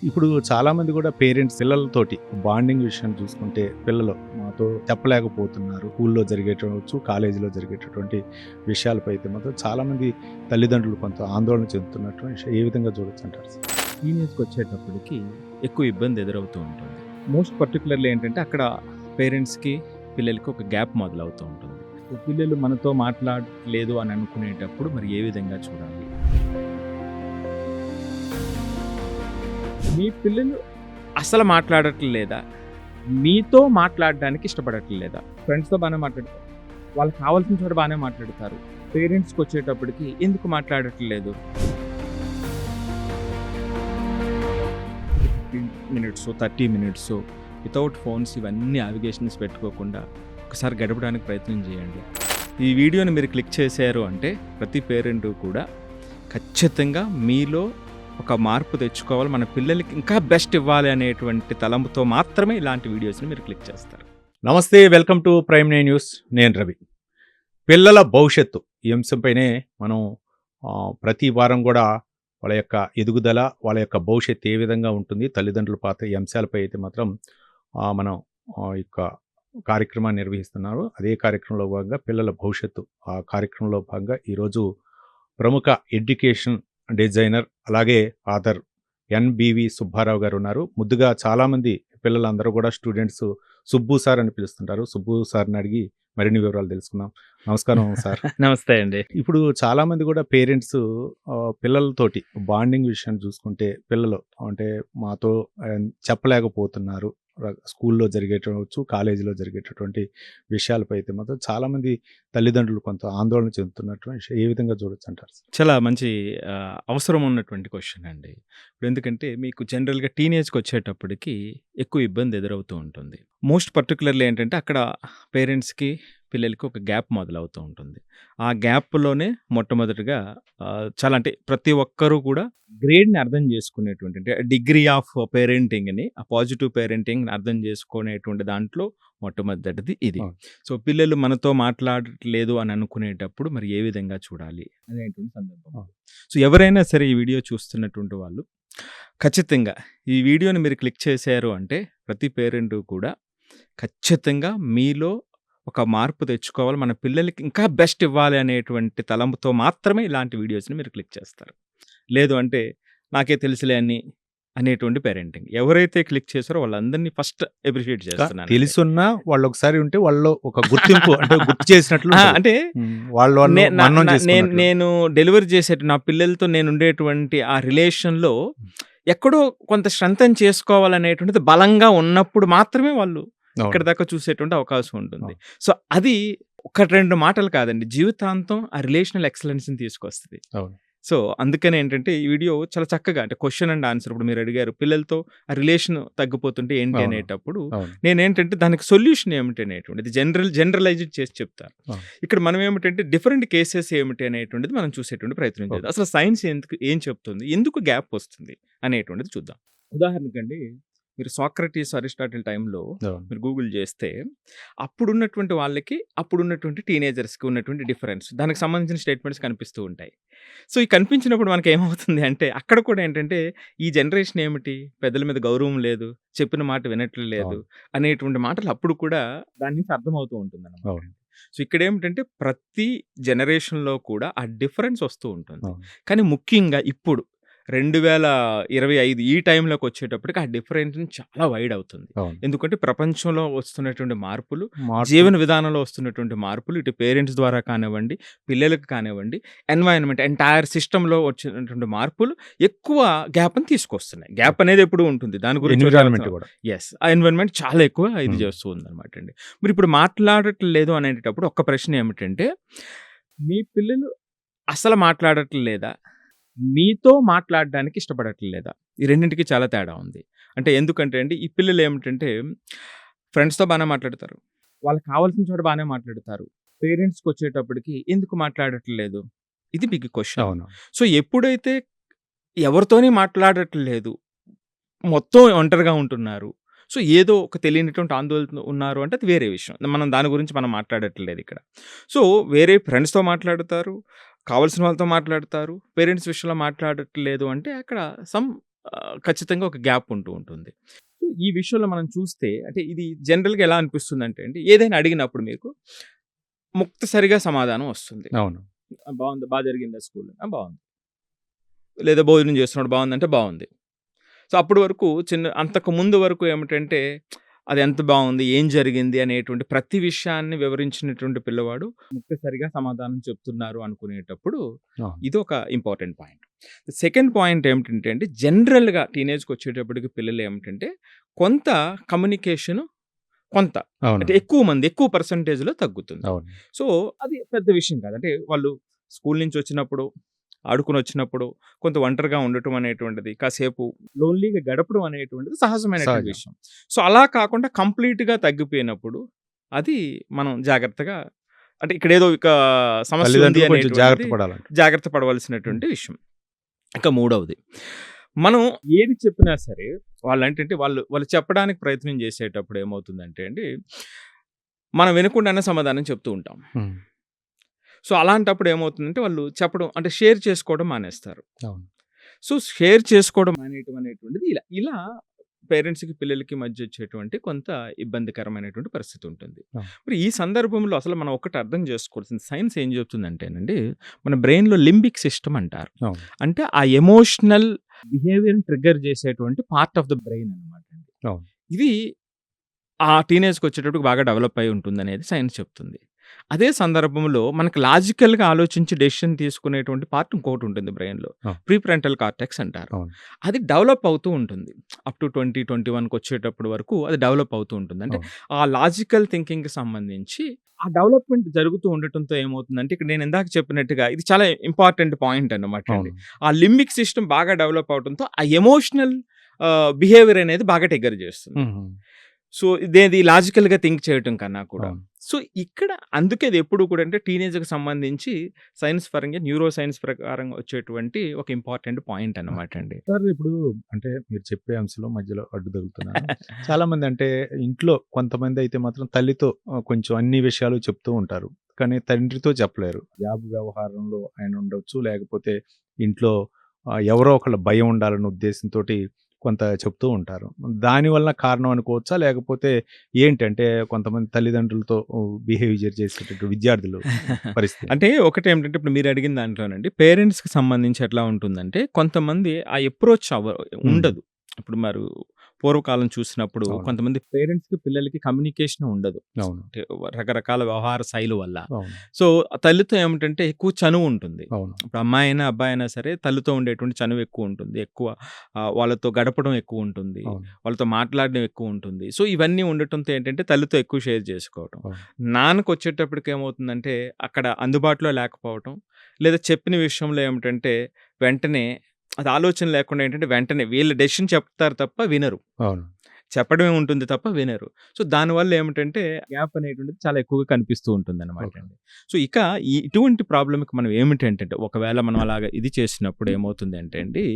ఇప్పుడు చాలామంది కూడా పేరెంట్స్ పిల్లలతోటి బాండింగ్ విషయం చూసుకుంటే పిల్లలు మాతో చెప్పలేకపోతున్నారు. స్కూల్లో జరిగేటవచ్చు, కాలేజీలో జరిగేటటువంటి విషయాలపై అయితే మాత్రం చాలామంది తల్లిదండ్రులు కొంత ఆందోళన చెందుతున్నట్టు ఏ విధంగా చూడొచ్చంటారు? టీనేజ్కి వచ్చేటప్పటికి ఎక్కువ ఇబ్బంది ఎదురవుతూ ఉంటుంది. మోస్ట్ పర్టికులర్లీ ఏంటంటే అక్కడ పేరెంట్స్కి పిల్లలకి ఒక గ్యాప్ మొదలవుతూ ఉంటుంది. పిల్లలు మనతో మాట్లాడలేదు అని అనుకునేటప్పుడు మరి ఏ విధంగా చూడాలి? మీ పిల్లలు అసలు మాట్లాడట్లేదా? మీతో మాట్లాడడానికి ఇష్టపడట్లేదా? ఫ్రెండ్స్తో బాగానే మాట్లాడతారు, వాళ్ళకి కావాల్సిన చోట బాగానే మాట్లాడతారు. పేరెంట్స్కి వచ్చేటప్పటికి ఎందుకు మాట్లాడట్లేదు? 15 మినిట్స్ 30 మినిట్స్ వితౌట్ ఫోన్స్ ఇవన్నీ నావిగేషన్స్ పెట్టుకోకుండా ఒకసారి గడపడానికి ప్రయత్నం చేయండి. ఈ వీడియోని మీరు క్లిక్ చేశారు అంటే ప్రతి పేరెంట్ కూడా ఖచ్చితంగా మీలో ఒక మార్పు తెచ్చుకోవాలి, మన పిల్లలకి ఇంకా బెస్ట్ ఇవ్వాలి అనేటువంటి తలంపుతో మాత్రమే ఇలాంటి వీడియోస్ని మీరు క్లిక్ చేస్తారు. నమస్తే, welcome to prime nine news. నేను రవి. పిల్లల భవిష్యత్తు ఈ అంశంపైనే మనం ప్రతి వారం కూడా వాళ్ళ యొక్క ఎదుగుదల, వాళ్ళ యొక్క భవిష్యత్తు ఏ విధంగా ఉంటుంది, తల్లిదండ్రుల పాత్ర, ఈ అంశాలపై అయితే మాత్రం మనం యొక్క కార్యక్రమాన్ని నిర్వహిస్తున్నారు. అదే కార్యక్రమంలో భాగంగా పిల్లల భవిష్యత్తు ఆ కార్యక్రమంలో భాగంగా ఈరోజు ప్రముఖ ఎడ్యుకేషన్ డిజైనర్ అలాగే ఆథర్ ఎన్బివి సుబ్బారావు గారు ఉన్నారు. ముద్దుగా చాలామంది పిల్లలందరూ కూడా స్టూడెంట్స్ సుబ్బు సార్ అని పిలుస్తుంటారు. సుబ్బు సార్ని అడిగి మరిన్ని వివరాలు తెలుసుకుందాం. నమస్కారం సార్. నమస్తే అండి. ఇప్పుడు చాలామంది కూడా పేరెంట్స్ పిల్లలతోటి బాండింగ్ విషయం చూసుకుంటే పిల్లలు అంటే మాతో చెప్పలేకపోతున్నారు. స్కూల్లో జరిగేటవచ్చు, కాలేజీలో జరిగేటటువంటి విషయాలపై అయితే మాత్రం చాలామంది తల్లిదండ్రులు కొంత ఆందోళన చెందుతున్నట్టు ఏ విధంగా చూడొచ్చు అంటారు? చాలా మంచి అవసరం ఉన్నటువంటి క్వశ్చన్ అండి. ఇప్పుడు ఎందుకంటే మీకు జనరల్గా టీనేజ్కి వచ్చేటప్పటికి ఎక్కువ ఇబ్బంది ఎదురవుతూ ఉంటుంది. మోస్ట్ పర్టికులర్లీ ఏంటంటే అక్కడ పేరెంట్స్కి పిల్లలకి ఒక గ్యాప్ మొదలవుతూ ఉంటుంది. ఆ గ్యాప్లోనే మొట్టమొదటిగా చాలా అంటే ప్రతి ఒక్కరూ కూడా గ్రేడ్ని అర్థం చేసుకునేటువంటి అంటే డిగ్రీ ఆఫ్ పేరెంటింగ్ని, ఆ పాజిటివ్ పేరెంటింగ్ని అర్థం చేసుకునేటువంటి దాంట్లో మొట్టమొదటిది ఇది. సో పిల్లలు మనతో మాట్లాడట్లేదు అని అనుకునేటప్పుడు మరి ఏ విధంగా చూడాలి అనేటువంటి సందర్భం. సో ఎవరైనా సరే ఈ వీడియో చూస్తున్నటువంటి వాళ్ళు ఖచ్చితంగా ఈ వీడియోని మీరు క్లిక్ చేశారు అంటే ప్రతి పేరెంట్ కూడా ఖచ్చితంగా మీలో ఒక మార్పు తెచ్చుకోవాలి, మన పిల్లలకి ఇంకా బెస్ట్ ఇవ్వాలి అనేటువంటి తలంపుతో మాత్రమే ఇలాంటి వీడియోస్ని మీరు క్లిక్ చేస్తారు. లేదు అంటే నాకే తెలుసులే అని అనేటువంటి పేరెంటింగ్. ఎవరైతే క్లిక్ చేశారో వాళ్ళందరినీ ఫస్ట్ అప్రిషియేట్ చేస్తున్నాను. తెలుసున్నా వాళ్ళు ఒకసారి ఉంటే వాళ్ళు ఒక గుర్తింపు అంటే గుర్తు చేసినట్లు అంటే నేను డెలివరీ చేసే నా పిల్లలతో నేను ఉండేటువంటి ఆ రిలేషన్లో ఎక్కడో కొంత స్ట్రెంథెన్ చేసుకోవాలనేటువంటిది బలంగా ఉన్నప్పుడు మాత్రమే వాళ్ళు ఇక్కడ దాకా చూసేటువంటి అవకాశం ఉంటుంది. సో అది ఒక 2 మాటలు కాదండి, జీవితాంతం ఆ రిలేషనల్ ఎక్సలెన్స్ని తీసుకొస్తుంది. సో అందుకని ఏంటంటే ఈ వీడియో చాలా చక్కగా అంటే క్వశ్చన్ అండ్ ఆన్సర్. ఇప్పుడు మీరు అడిగారు పిల్లలతో ఆ రిలేషన్ తగ్గిపోతుంటే ఏంటి అనేటప్పుడు నేనేంటంటే దానికి సొల్యూషన్ ఏమిటి అనేటువంటిది జనరలైజ్ చేసి చెప్తాను. ఇక్కడ మనం ఏమిటంటే డిఫరెంట్ కేసెస్ ఏమిటి అనేటువంటిది మనం చూసేటువంటి ప్రయత్నం చేద్దాం. అసలు సైన్స్ ఏం చెప్తుంది, ఎందుకు గ్యాప్ వస్తుంది అనేటువంటిది చూద్దాం. ఉదాహరణకండి మీరు సాక్రటీస్, అరిస్టాటిల్ టైంలో మీరు గూగుల్ చేస్తే అప్పుడున్నటువంటి వాళ్ళకి అప్పుడున్నటువంటి టీనేజర్స్కి ఉన్నటువంటి డిఫరెన్స్, దానికి సంబంధించిన స్టేట్మెంట్స్ కనిపిస్తూ ఉంటాయి. సో ఈ కనిపించినప్పుడు మనకి ఏమవుతుంది అంటే అక్కడ కూడా ఏంటంటే ఈ జనరేషన్ ఏమిటి, పెద్దల మీద గౌరవం లేదు, చెప్పిన మాట వినట్లేదు అనేటువంటి మాటలు అప్పుడు కూడా దాని నుంచి అర్థమవుతూ ఉంటుంది అన్నమాట. సో ఇక్కడ ఏమిటంటే ప్రతి జనరేషన్లో కూడా ఆ డిఫరెన్స్ వస్తూ ఉంటుంది. కానీ ముఖ్యంగా ఇప్పుడు 2025 ఈ టైంలోకి వచ్చేటప్పటికి ఆ డిఫరెన్స్ చాలా వైడ్ అవుతుంది. ఎందుకంటే ప్రపంచంలో వస్తున్నటువంటి మార్పులు, జీవన విధానంలో వస్తున్నటువంటి మార్పులు, ఇటు పేరెంట్స్ ద్వారా కానివ్వండి, పిల్లలకు కానివ్వండి, ఎన్వైరన్మెంట్ ఎంటైర్ సిస్టంలో వచ్చినటువంటి మార్పులు ఎక్కువ గ్యాప్ని తీసుకొస్తున్నాయి. గ్యాప్ అనేది ఎప్పుడు ఉంటుంది, దాని గురించి ఆ ఎన్వైరన్మెంట్ చాలా ఎక్కువ ఇది చేస్తూ ఉంది అనమాట అండి. మీరు ఇప్పుడు మాట్లాడట్లేదు అనేటప్పుడు ఒక్క ప్రశ్న ఏమిటంటే మీ పిల్లలు అసలు మాట్లాడట్లేదా, మీతో మాట్లాడడానికి ఇష్టపడట్లేదా? ఈ రెండింటికి చాలా తేడా ఉంది. అంటే ఎందుకంటే అండి ఈ పిల్లలు ఏమిటంటే ఫ్రెండ్స్తో బాగానే మాట్లాడతారు, వాళ్ళకి కావాల్సిన చోట బాగానే మాట్లాడతారు. పేరెంట్స్కి వచ్చేటప్పటికి ఎందుకు మాట్లాడట్లేదు, ఇది బిగ్ క్వశ్చన్. సో ఎప్పుడైతే ఎవరితోని మాట్లాడట్లేదు, మొత్తం ఒంటరిగా ఉంటున్నారు, సో ఏదో ఒక తెలియనటువంటి ఆందోళన ఉన్నారు అంటే అది వేరే విషయం. మనం దాని గురించి మనం మాట్లాడట్లేదు ఇక్కడ. సో వేరే ఫ్రెండ్స్తో మాట్లాడతారు, కావాల్సిన వాళ్ళతో మాట్లాడతారు, పేరెంట్స్ విషయంలో మాట్లాడట్లేదు అంటే అక్కడ సమ్ ఖచ్చితంగా ఒక గ్యాప్ ఉంటూ ఉంటుంది. సో, ఈ విషయంలో మనం చూస్తే అంటే ఇది జనరల్‌గా ఎలా అనిపిస్తుందంటే అండి, ఏదైనా అడిగినప్పుడు మీకు ముక్తసరిగా సమాధానం వస్తుంది. అవును. బావుంది. జరిగిందా స్కూల్? బావుంది. లేదా భోజనం చేస్తున్నాడు బావుందంటే బావుంది. సో, అప్పటి వరకు అంతకు ముందు వరకు ఏమిటంటే, అది ఎంత బావుంది, ఏం జరిగింది అనేటువంటి ప్రతి విషయాన్ని వివరించినటువంటి పిల్లవాడు ముక్తసరిగా సమాధానం చెప్తున్నారు అనుకునేటప్పుడు అవును. ఇదొక ఇంపార్టెంట్ పాయింట్. సెకండ్ పాయింట్ ఏమిటంటే అండి, జనరల్‌గా టీనేజ్‌కొచ్చేటప్పటికి పిల్లలు ఏమిటంటే, కొంత కమ్యూనికేషను కొంత అవును. అంటే ఎక్కువ మంది, ఎక్కువ పర్సెంటేజ్‌లో తగ్గుతుంది. అవును. సో, అది పెద్ద విషయం కాదు. అంటే వాళ్ళు స్కూల్ నుంచి వచ్చినప్పుడు, ఆడుకొనొచ్చినప్పుడు కొంత ఒంటరిగా ఉండటం అనేటువంటిది, కాసేపు లోన్‌లీగా గడపడం అనేటువంటిది సహజమైనటువంటి సహజం. విషయం. సో, అలా కాకుండా కంప్లీట్‌గా తగ్గిపోయినప్పుడు, అది మనం జాగ్రత్తగా అంటే ఇక్కడేదో ఇక సమస్య ఉంది తల్లిదండ్రులు కొంచెం జాగ్రత్త అనేటువంటిది పడాలంట. జాగ్రత్త పడవలసినటువంటి విషయం. ఇక మూడవది, మనం ఏది చెప్పినా సరే వాళ్ళేంటంటే వాళ్ళు చెప్పడానికి ప్రయత్నం చేసేటప్పుడు ఏమవుతుందంటే అండి, మనం వినకుండానే సమాధానం చెప్తూ ఉంటాం. హ్మ్. సో, అలాంటప్పుడు ఏమవుతుందంటే వాళ్ళు చెప్పడం అంటే షేర్ చేసుకోవడం మానేస్తారు. అవును. సో, షేర్ చేసుకోవడం మానేయటం అనేటువంటిది ఇలా పేరెంట్స్‌కి, పిల్లలకి మధ్య వచ్చేటువంటి కొంత ఇబ్బందికరమైనటువంటి పరిస్థితి ఉంటుంది. అవును. మరి ఈ సందర్భంలో అసలు మనం ఒకటి అర్థం చేసుకోవాల్సింది, సైన్స్ ఏం చెప్తుందంటేనండి, మన బ్రెయిన్‌లో లింబిక్ సిస్టమ్ అంటారు. అవును. అంటే ఆ ఎమోషనల్ బిహేవియర్‌ని ట్రిగ్గర్ చేసేటువంటి పార్ట్ ఆఫ్ ద బ్రెయిన్ అన్నమాట అండి. అవును. ఇది ఆ టీనేజ్‌కొచ్చేటప్పటికి బాగా డెవలప్ అయ్యి ఉంటుందనేది సైన్స్ చెప్తుంది. అదే సందర్భంలో మనకు లాజికల్‌గా ఆలోచించి డెసిషన్ తీసుకునేటువంటి పార్ట్ ఇంకోటుంటుంది బ్రెయిన్‌లో. అవును. ప్రీఫ్రంటల్ కార్టెక్స్ అంటారు. అవును. అది డెవలప్ అవుతూ ఉంటుంది. అప్ టు 20, 21కొచ్చేటప్పటి వరకు అది డెవలప్ అవుతూ ఉంటుంది. అంటే అవును. ఆ లాజికల్ థింకింగ్‌కి సంబంధించి ఆ డెవలప్‌మెంట్ జరుగుతూ ఉండటంతో ఏమవుతుందంటే, ఇక్కడ నేను ఇందాక చెప్పినట్టుగా ఇది చాలా ఇంపార్టెంట్ పాయింట్ అన్నమాట అండి. అవును. ఆ లింబిక్ సిస్టమ్ బాగా డెవలప్ అవ్వడంతో ఆ ఎమోషనల్ బిహేవియర్ అనేది బాగా ట్రిగ్గర్ చేస్తుంది. హుహు. సో, ఇదేది లాజికల్‌గా థింక్ చేయటం కన్నా కూడా. అవును. సో, ఇక్కడ అందుకే అది ఎప్పుడు కూడా అంటే టీనేజ్‌కి సంబంధించి సైన్స్ పరంగా న్యూరో సైన్స్ ప్రకారంగా వచ్చేటువంటి ఒక ఇంపార్టెంట్ పాయింట్ అన్నమాట అండి. సార్ ఇప్పుడు అంటే మీరు చెప్పే అంశంలో మధ్యలో అడ్డు తగులుతున్నాను. చాలామంది అంటే ఇంట్లో కొంతమంది అయితే మాత్రం తల్లితో కొంచెం అన్ని విషయాలు చెప్తూ ఉంటారు. కానీ తండ్రితో చెప్పలేరు. జాబ్ వ్యవహారంలో ఆయన ఉండొచ్చు. లేకపోతే ఇంట్లో ఎవరో ఒకళ్ళ భయం ఉండాలన్న ఉద్దేశంతోటి కొంత చెప్తూ ఉంటారు. దానివల్ల కారణం అనుకోవచ్చా? లేకపోతే ఏంటంటే కొంతమంది తల్లిదండ్రులతో బిహేవియర్ చేసేటటువంటి విద్యార్థులు పరిస్థితి? అంటే ఒకటేమిటంటే ఇప్పుడు మీరు అడిగిన దాంట్లోనండి పేరెంట్స్‌కి సంబంధించి ఎట్లా ఉంటుందంటే కొంతమంది ఆ అప్రోచ్ హ్మ్. ఉండదు. ఇప్పుడు పూర్వకాలం చూసినప్పుడు అవును. కొంతమంది పేరెంట్స్‌కి, పిల్లలకి కమ్యూనికేషన్ ఉండదు. అవును. అంటే రకరకాల వ్యవహార శైలి వల్ల. అవును. సో, తల్లితో ఏమిటంటే ఎక్కువ చనువు ఉంటుంది. అవును. ఇప్పుడు అమ్మాయైనా, అబ్బాయైనా సరే తల్లితో ఉండేటువంటి చనువు ఎక్కువ ఉంటుంది. ఎక్కువ వాళ్ళతో గడపడం ఎక్కువ ఉంటుంది. అవును. వాళ్ళతో మాట్లాడడం ఎక్కువ ఉంటుంది. సో, ఇవన్నీ ఉండటంతో ఏంటంటే తల్లితో ఎక్కువ షేర్ చేసుకోవటం. అవును. నాన్నకొచ్చేటప్పటికి ఏమవుతుందంటే అక్కడ అందుబాటులో లేకపోవటం, లేదా చెప్పిన విషయంలో ఏమిటంటే వెంటనే అది ఆలోచన లేకుండా ఏంటంటే వెంటనే వీళ్ళు డెసిషన్ చెప్తారు తప్ప వినరు. అవును. చెప్పడమే ఉంటుంది తప్ప వినరు. సో, దానివల్ల ఏమిటంటే గ్యాప్ అనేటువంటిది చాలా ఎక్కువగా కనిపిస్తూ ఉంటుందన్నమాట ఓకే. అండి. సో, ఇక ఇటువంటి ప్రాబ్లమ్‌కి మనం ఏమిటంటే ఒకవేళ మనం అలాగా ఇది చేసినప్పుడు ఏమవుతుంది అంటే అండి,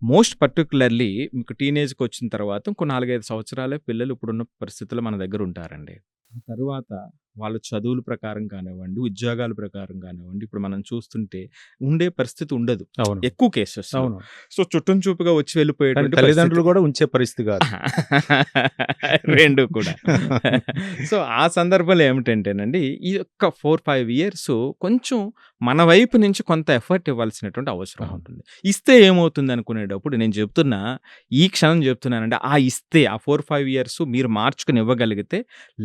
మోస్ట్ పర్టిక్యులర్‌లీ మీకు టీనేజ్‌కొచ్చిన తర్వాత ఇంకో 4, 5 సంవత్సరాలే పిల్లలు ఇప్పుడున్న పరిస్థితుల్లో మన దగ్గర ఉంటారండి. ఆ తరువాత వాళ్ళ చదువుల ప్రకారం కానివ్వండి, ఉద్యోగాల ప్రకారం కానివ్వండి, ఇప్పుడు మనం చూస్తుంటే ఉండే పరిస్థితి ఉండదు. అవును. ఎక్కువ కేసెస్‌లో. అవును. సో, చుట్టం చూపుగా వచ్చి కానీ వెళ్ళిపోయేటువంటి తల్లిదండ్రులు పరిస్థితి. గూడా ఉంచే పరిస్థితి గాదు. 2 కూడా. సో, ఆ సందర్భంలో ఏమిటంటేనండి, ఈ యొక్క 4, 5 ఇయర్స్ కొంచెం మన వైపు నుంచి కొంత ఎఫర్ట్ ఇవ్వాల్సినటువంటి అవసరం అవును. ఉంటుంది. ఇస్తే ఏమవుతుంది అనుకునేటప్పుడు నేను చెప్తున్నా, ఈ క్షణం చెప్తున్నానండి. ఇస్తే ఆ 4, 5 ఇయర్స్ మీరు మార్చుకొని ఇవ్వగలిగితే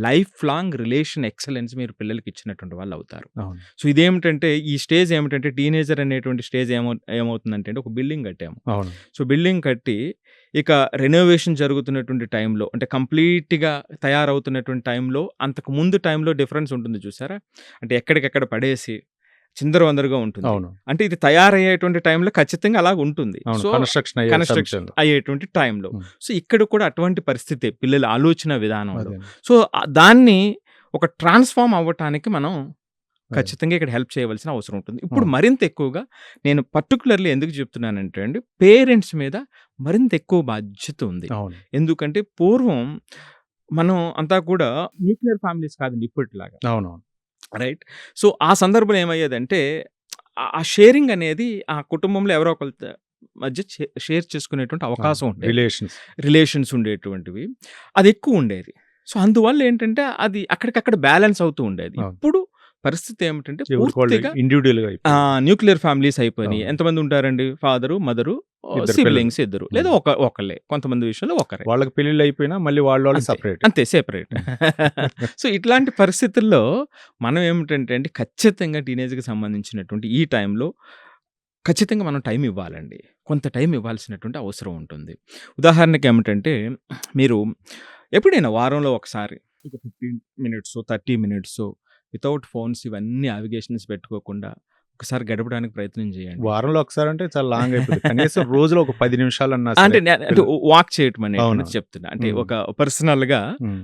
లైఫ్ లాంగ్ రిలేషన్ ఎక్సలెన్స్ మీరు పిల్లలకి ఇచ్చినటువంటి వాళ్ళు అవుతారు. అవును. సో, ఇదేమిటంటే ఈ స్టేజ్ ఏమిటంటే టీనేజర్ అనేటువంటి స్టేజ్ ఏమవుతుందంటే ఒక బిల్డింగ్ కట్టాము. అవును. సో, బిల్డింగ్ కట్టి ఇక రెనోవేషన్ జరుగుతున్నటువంటి టైంలో అంటే కంప్లీట్‌గా తయారవుతున్నటువంటి టైంలో అంతకు ముందు టైంలో డిఫరెన్స్ ఉంటుంది చూసారా? అంటే ఎక్కడికెక్కడ పడేసి చిందరవందరగా ఉంటుంది. అవును. అంటే ఇది తయారయ్యేటువంటి టైంలో ఖచ్చితంగా అలాగ ఉంటుంది. అవును. సో, కన్‌స్ట్రక్షన్ అయ్యే కన్‌స్ట్రక్షన్ సమయంలో. అయ్యేటువంటి టైంలో. హ్మ్. సో, ఇక్కడ కూడా అటువంటి పరిస్థితే పిల్లల ఆలోచన విధానంలో. అదే. సో, దాన్ని ఒక ట్రాన్స్‌ఫార్మ్ అవ్వటానికి మనం అదే. ఖచ్చితంగా ఇక్కడ హెల్ప్ చేయవలసిన అవసరం ఉంటుంది. ఇప్పుడు అవును. మరింత ఎక్కువగా నేను పర్టిక్యులర్‌లీ ఎందుకు చెప్తున్నానంటే అండి, పేరెంట్స్ మీద మరింత ఎక్కువ బాధ్యత ఉంది. అవును. ఎందుకంటే పూర్వం మనం అంతా కూడా న్యూక్లియర్ ఫ్యామిలీస్ కాదండి ఇప్పటిలాగా. అవునవును. రైట్? సో, ఆ సందర్భంలో ఏమయ్యేదంటే ఆ షేరింగ్ అనేది ఆ కుటుంబంలో ఎవరో ఒకళ్ళతో మధ్య షేర్ చేసుకునేటువంటి అవకాశం ఉండేది. రిలేషన్స్ ఉండేటువంటివి. అది ఎక్కువ ఉండేది. సో, అందువల్ల ఏంటంటే అది అక్కడికక్కడ బ్యాలెన్స్ అవుతూ ఉండేది. అవును. ఇప్పుడు పరిస్థితి ఏమిటంటే ఎవరికి వాళ్ళు పూర్తిగా ఇండివిడ్యువల్‌గా అయిపోయింది. న్యూక్లియర్ ఫ్యామిలీస్ అయిపోయినాయి. అవును. ఎంతమంది ఉంటారండి? ఫాదరు, మదరు, ఇద్దరు సిబ్లింగ్స్ పిల్లలు. ఇద్దరు లేదా ఒకళ్ళే. కొంతమంది విషయంలో ఒకరే. వాళ్ళకి పెళ్ళిళ్ళు అయిపోయినా మళ్ళీ వాళ్ళు అంతే. సెపరేట్. అంతే సెపరేట్. సో, ఇట్లాంటి పరిస్థితుల్లో మనం ఏమిటంటే అండి ఖచ్చితంగా టీనేజ్‌కి సంబంధించినటువంటి ఈ టైంలో ఖచ్చితంగా మనం టైం ఇవ్వాలండి. కొంత టైం ఇవ్వాల్సినటువంటి అవసరం ఉంటుంది. ఉదాహరణకి ఏమిటంటే మీరు ఎప్పుడైనా వారంలో ఒకసారి ఒక 15 మినిట్సో, 30 మినిట్సో వితౌట్ ఫోన్స్ ఇవన్నీ నావిగేషన్స్ పెట్టుకోకుండా ఒకసారి గడపడానికి ప్రయత్నం చేయండి. వారంలో ఒకసారి అంటే చాలా లాంగ్ అయిపోతుంది. కనీసం రోజులో ఒక 10 నిమిషాలన్నా అంటే సరే. అంటే వాక్ చేయటం అనేటువంటిది అవును. చెప్తున్నా. అంటే హ్మ్. ఒక పర్సనల్‌గా హ్మ్.